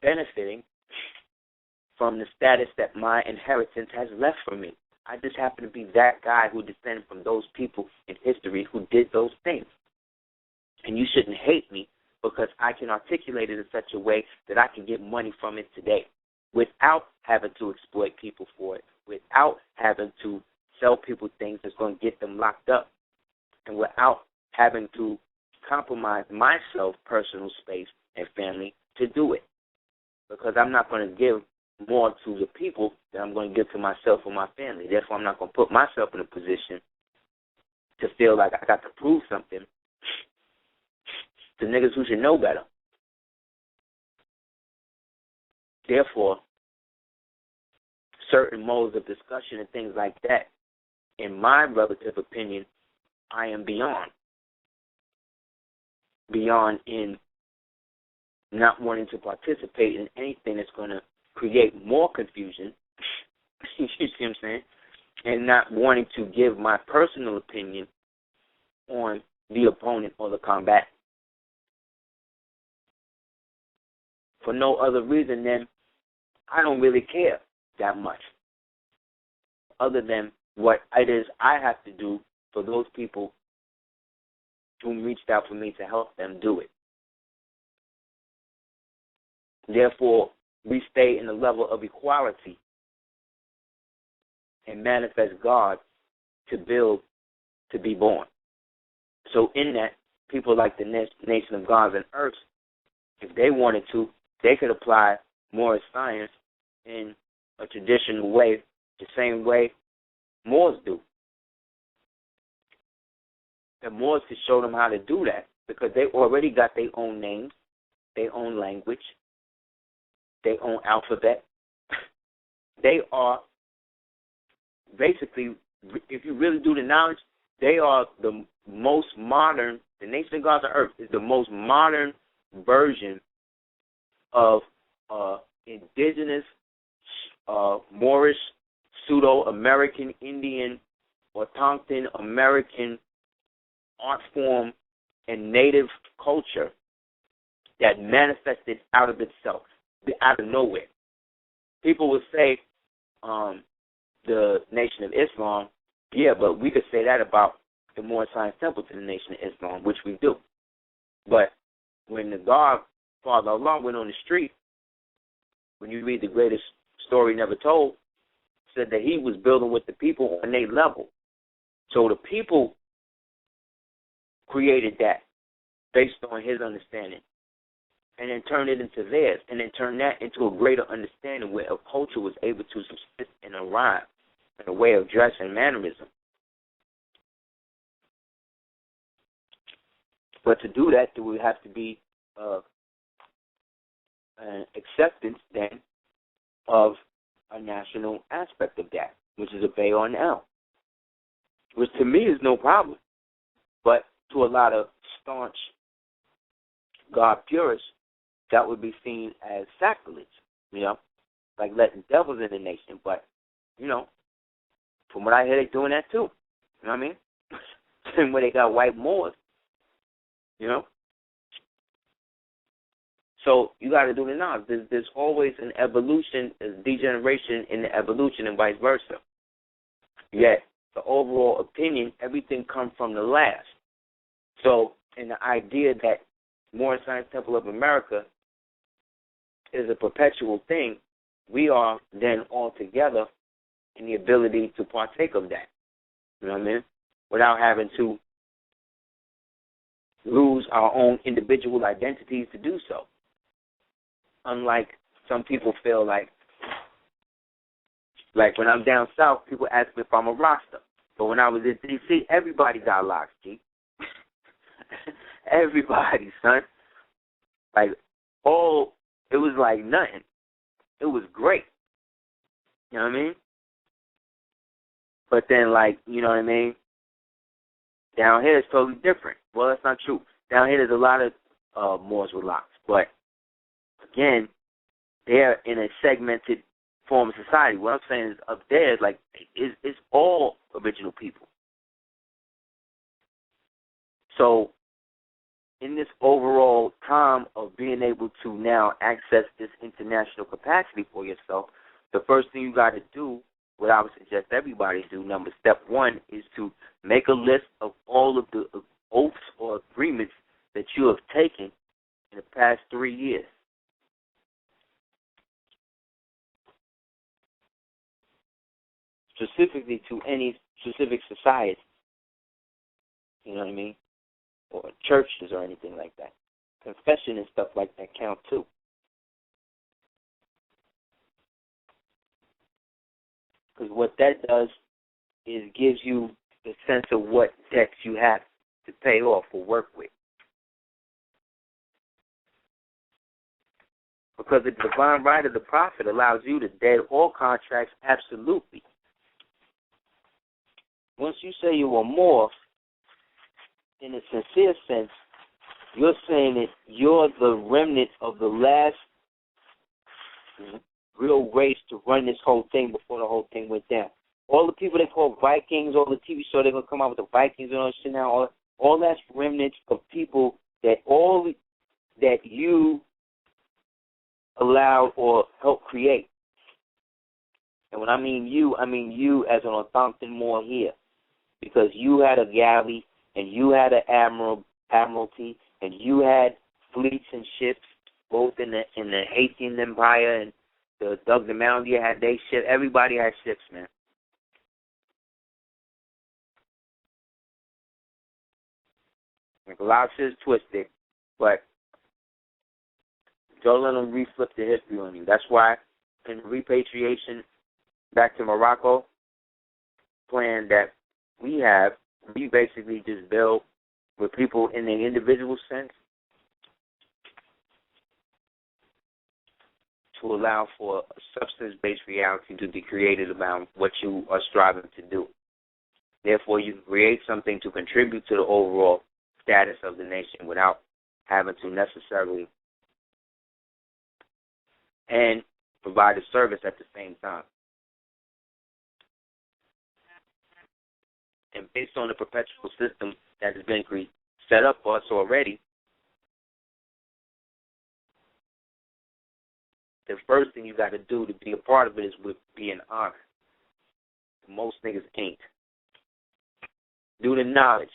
benefiting from the status that my inheritance has left for me. I just happen to be that guy who descended from those people in history who did those things. And you shouldn't hate me because I can articulate it in such a way that I can get money from it today without having to exploit people for it, without having to sell people things that's going to get them locked up, and without having to compromise myself, personal space, and family to do it. Because I'm not going to give more to the people that I'm going to give to myself or my family. Therefore, I'm not going to put myself in a position to feel like I got to prove something to niggas who should know better. Therefore, certain modes of discussion and things like that, in my relative opinion, I am beyond. Beyond in not wanting to participate in anything that's going to create more confusion, you see what I'm saying? And not wanting to give my personal opinion on the opponent or the combatant. For no other reason than I don't really care that much, other than what it is I have to do for those people who reached out for me to help them do it. Therefore, we stay in the level of equality and manifest God to build, to be born. So in that, people like the nation of gods and earths, if they wanted to, they could apply Moorish science in a traditional way, the same way Moors do. The Moors could show them how to do that because they already got their own names, their own language, their own alphabet. They are basically, if you really do the knowledge, they are the most modern, the nation of gods on earth is the most modern version of indigenous, Moorish, pseudo-American, Indian, autochthon American art form and native culture that manifested out of itself, out of nowhere. People would say the Nation of Islam, yeah, but we could say that about the Moorish Science Temple to the Nation of Islam, which we do. But when the Godfather Allah went on the street, when you read the greatest story never told, said that he was building with the people on their level. So the people created that based on his understanding and then turned it into theirs and then turned that into a greater understanding where a culture was able to subsist and arrive in a way of dress and mannerism. But to do that, there would have to be an acceptance then of a national aspect of that, which is a Bay on L, which to me is no problem. But to a lot of staunch God purists, that would be seen as sacrilege, like letting devils in the nation. But, from what I hear, they're doing that too. You know what I mean? Same way they got white Moors, So you got to do the knowledge. There's always an evolution, a degeneration in the evolution and vice versa. Yet, the overall opinion, everything comes from the last. So, in the idea that Moorish Science Temple of America is a perpetual thing, we are then all together in the ability to partake of that. You know what I mean? Without having to lose our own individual identities to do so. Unlike some people feel like when I'm down south, people ask me if I'm a Rasta. But when I was in D.C., everybody got locks, G. Everybody, son. It was like nothing. It was great. You know what I mean? But then, you know what I mean? Down here, it's totally different. Well, that's not true. Down here, there's a lot of Moors with locks. But, again, they're in a segmented form of society. What I'm saying is up there, it's all original people. So, in this overall time of being able to now access this international capacity for yourself, the first thing you got to do, what I would suggest everybody do, step one, is to make a list of all of the oaths or agreements that you have taken in the past 3 years. Specifically to any specific society. You know what I mean? Or churches or anything like that. Confession and stuff like that count too. Because what that does is gives you the sense of what debts you have to pay off or work with. Because the divine right of the prophet allows you to dead all contracts absolutely. Once you say you are more, in a sincere sense, you're saying that you're the remnant of the last real race to run this whole thing before the whole thing went down. All the people they call Vikings, all the TV show they're going to come out with the Vikings and all that shit now, all that's remnants of people that you allowed or helped create. And when I mean you as an Orthompton Moor here. Because you had a galley, and you had an admiralty, and you had fleets and ships, both in the 18th Empire and the Doug the Moundier had their ship. Everybody had ships, man. Like a lot of shit is twisted, but don't let them reflip the history on you. That's why in the repatriation back to Morocco plan that we have, we basically just build with people in their individual sense to allow for a substance-based reality to be created about what you are striving to do. Therefore, you can create something to contribute to the overall status of the nation without having to necessarily and provide a service at the same time. And based on the perpetual system that has been set up for us already, the first thing you got to do to be a part of it is with being honored. Most niggas ain't. Due to knowledge,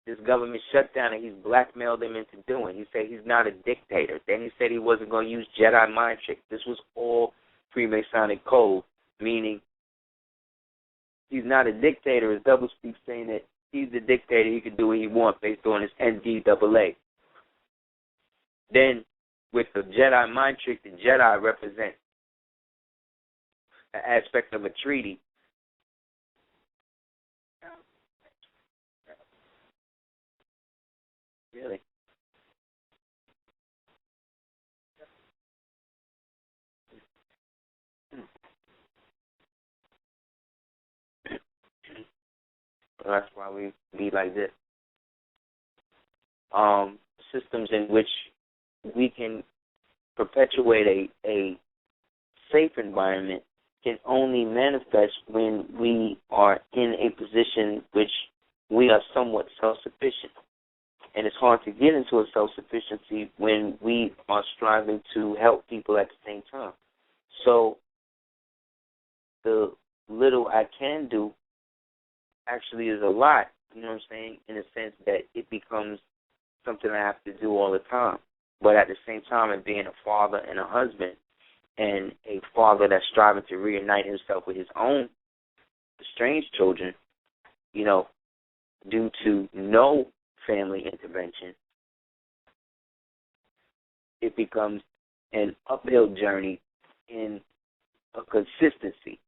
this government shutdown and he's blackmailed them into doing. He said he's not a dictator. Then he said he wasn't going to use Jedi mind tricks. This was all Freemasonic code, meaning he's not a dictator. His doublespeak saying that he's the dictator. He can do what he wants based on his NDAA. Then, with the Jedi mind trick, the Jedi represent an aspect of a treaty. Really? Well, that's why we be like this. Systems in which we can perpetuate a safe environment can only manifest when we are in a position which we are somewhat self-sufficient. And it's hard to get into a self-sufficiency when we are striving to help people at the same time. So the little I can do actually is a lot, you know what I'm saying, in the sense that it becomes something I have to do all the time. But at the same time, in being a father and a husband and a father that's striving to reunite himself with his own estranged children, you know, due to no family intervention, it becomes an uphill journey in a consistency.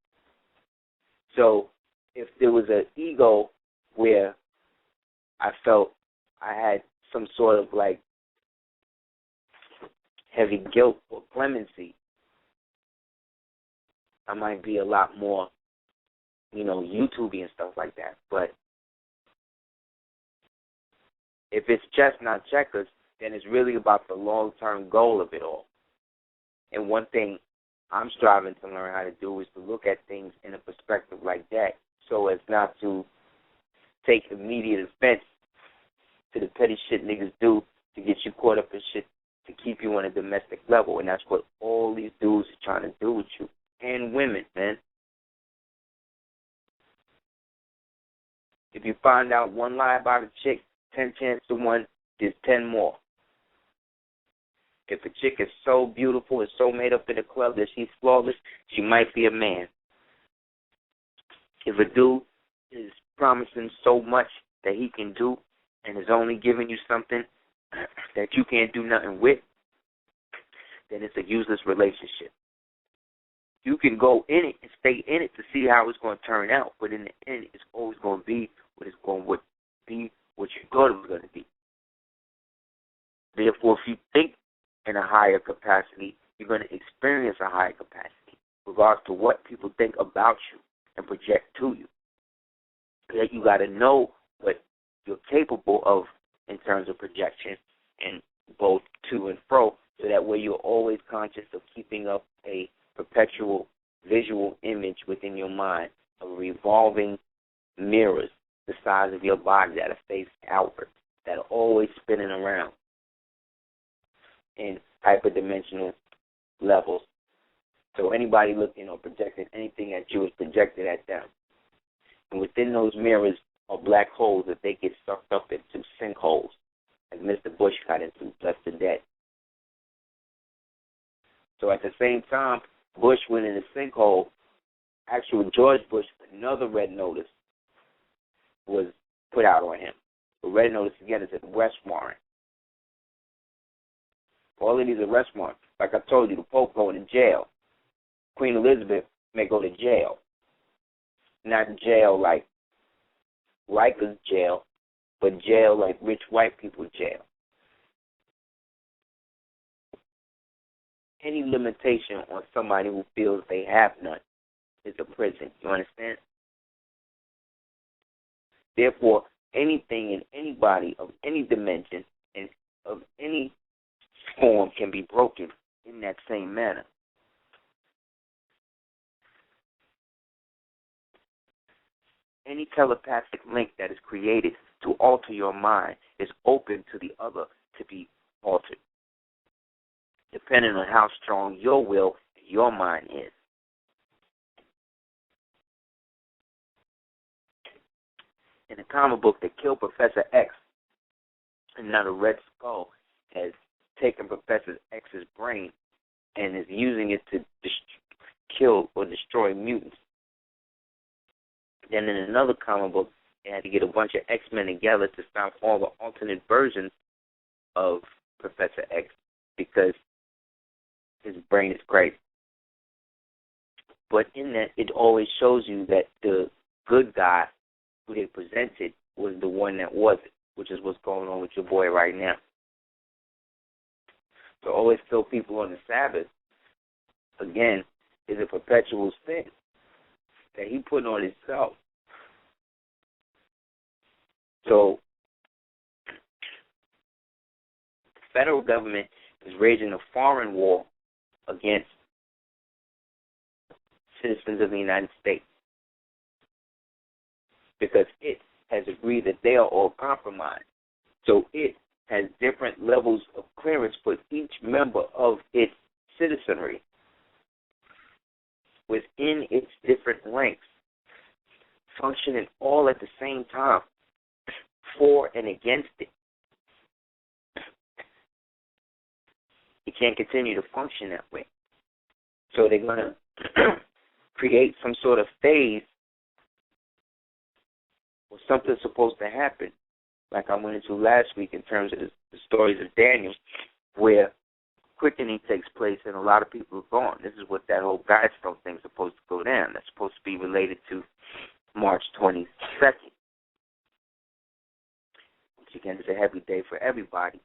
So if there was an ego where I felt I had some sort of like heavy guilt or clemency, I might be a lot more, you know, YouTubey and stuff like that. But if it's chess, not checkers, then it's really about the long-term goal of it all. And one thing I'm striving to learn how to do is to look at things in a perspective like that, so as not to take immediate offense to the petty shit niggas do to get you caught up in shit to keep you on a domestic level. And that's what all these dudes are trying to do with you. And women, man. If you find out one lie about a chick, 10 chances to 1, there's 10 more. If a chick is so beautiful and so made up in the club that she's flawless, she might be a man. If a dude is promising so much that he can do and is only giving you something that you can't do nothing with, then it's a useless relationship. You can go in it and stay in it to see how it's going to turn out, but in the end, it's always going to be what it's going to be, what you thought it was going to be. Therefore, if you think in a higher capacity, you're going to experience a higher capacity, regardless to what people think about you and project to you. Yet you got to know what you're capable of in terms of projection and both to and fro, so that way you're always conscious of keeping up a perpetual visual image within your mind of revolving mirrors the size of your body that are faced outward, that are always spinning around in hyperdimensional levels. So anybody looking or projecting anything at you is projected at them. And within those mirrors are black holes that they get sucked up into, sinkholes, like Mr. Bush got into, left to dead. So at the same time, Bush went in a sinkhole. Actually, George Bush, another red notice was put out on him. The red notice, again, is an arrest warrant. All of these arrest warrants, like I told you, the Pope going to jail. Queen Elizabeth may go to jail. Not jail like Rikers jail, but jail like rich white people jail. Any limitation on somebody who feels they have none is a prison. You understand? Therefore, anything and anybody of any dimension and of any form can be broken in that same manner. Any telepathic link that is created to alter your mind is open to the other to be altered, depending on how strong your will and your mind is. In the comic book, they killed Professor X, and now the Red Skull has taken Professor X's brain and is using it to kill or destroy mutants. Then in another comic book, they had to get a bunch of X-Men together to stop all the alternate versions of Professor X because his brain is crazy. But in that, it always shows you that the good guy who they presented was the one that wasn't, which is what's going on with your boy right now. So always kill people on the Sabbath, again, is a perpetual sin that he put on himself. So the federal government is waging a foreign war against citizens of the United States because it has agreed that they are all compromised. So it has different levels of clearance for each member of its citizenry within its different ranks, functioning all at the same time, for and against it. It can't continue to function that way. So they're going to create some sort of phase or something's supposed to happen, like I went into last week in terms of the stories of Daniel, where quickening takes place and a lot of people are gone. This is what that whole Guidestone thing is supposed to go down. That's supposed to be related to March 22nd, which again is a heavy day for everybody,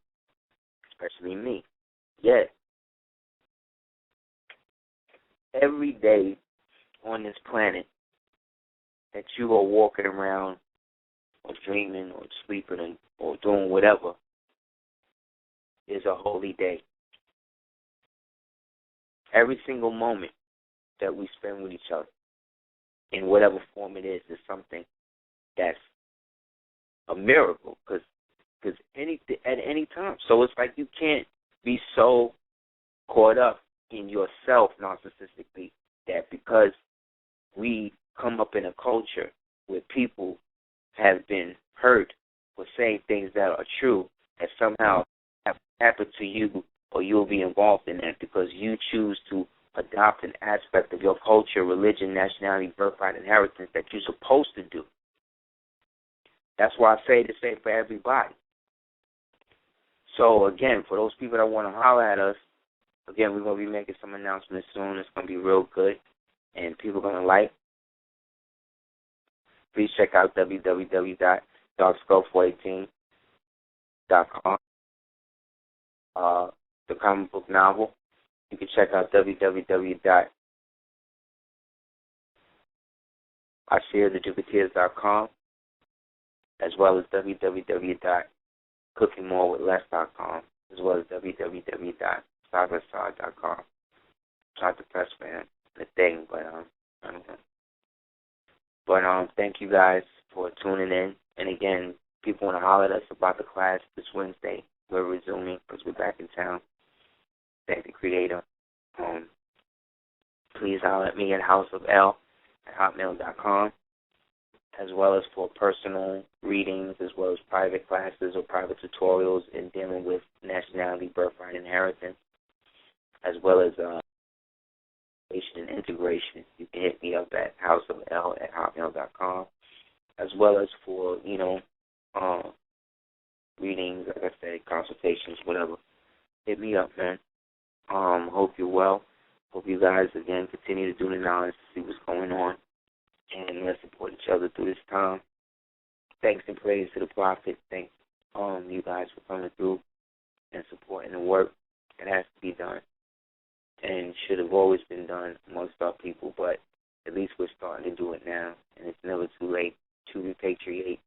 especially me. Yet, every day on this planet that you are walking around or dreaming or sleeping or doing whatever is a holy day. Every single moment that we spend with each other, in whatever form it is something that's a miracle, because at any time. So it's like you can't be so caught up in yourself narcissistically that because we come up in a culture where people have been hurt for saying things that are true, that somehow have happened to you or you'll be involved in that because you choose to adopt an aspect of your culture, religion, nationality, birthright, inheritance that you're supposed to do. That's why I say the same for everybody. So, again, for those people that want to holler at us Again, we're going to be making some announcements soon. It's going to be real good, and people are going to like. Please check out www.darkskull418.com. The comic book novel. You can check out www.houseofel.com, as well as www.cookingmorewithless.com, as well as www.cyberstar.com. Tried to press for him the thing, but I don't know. But thank you guys for tuning in. And again, people want to holler at us about the class this Wednesday. We're resuming because we're back in town. Thank the Creator. Please holler at me at houseofel@hotmail.com, as well as for personal readings, as well as private classes or private tutorials in dealing with nationality, birthright, inheritance, as well as and integration. You can hit me up at houseofel@hotmail.com, as well as for, readings, like I said, consultations, whatever. Hit me up, man. Hope you're well. Hope you guys, again, continue to do the knowledge to see what's going on, and let's support each other through this time. Thanks and praise to the Prophet. Thanks you guys for coming through and supporting the work that has to be done and should have always been done amongst our people, but at least we're starting to do it now, and it's never too late to repatriate,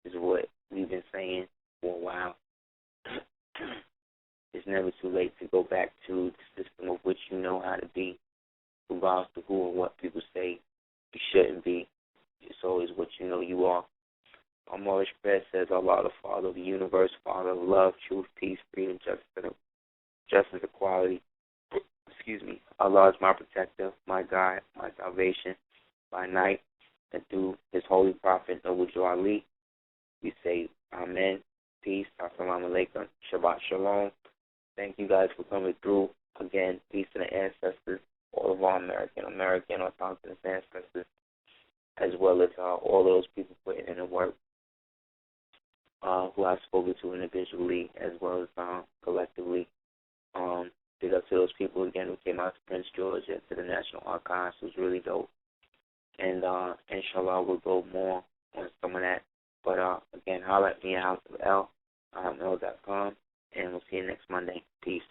is what we've been saying for a while. It's never too late to go back to the system of which you know how to be, regardless of who or what people say you shouldn't be. It's always what you know you are. Our Moorish prayer says, Allah, the Father of the universe, Father of love, truth, peace, freedom, justice, equality. Allah is my protector, my guide, my salvation by night, and through His holy prophet, Noble Ali, we say Amen, peace, assalamu alaikum, Shabbat shalom. Thank you guys for coming through. Again, peace to the ancestors, all of our American autonomous ancestors, as well as all of those people putting in the work, who I've spoken to individually as well as collectively. Big up to those people again who came out to Prince George and to the National Archives. It was really dope. And inshallah we'll go more on some of that. But again, holler at me at houseofel@hotmail.com, and we'll see you next Monday. Peace.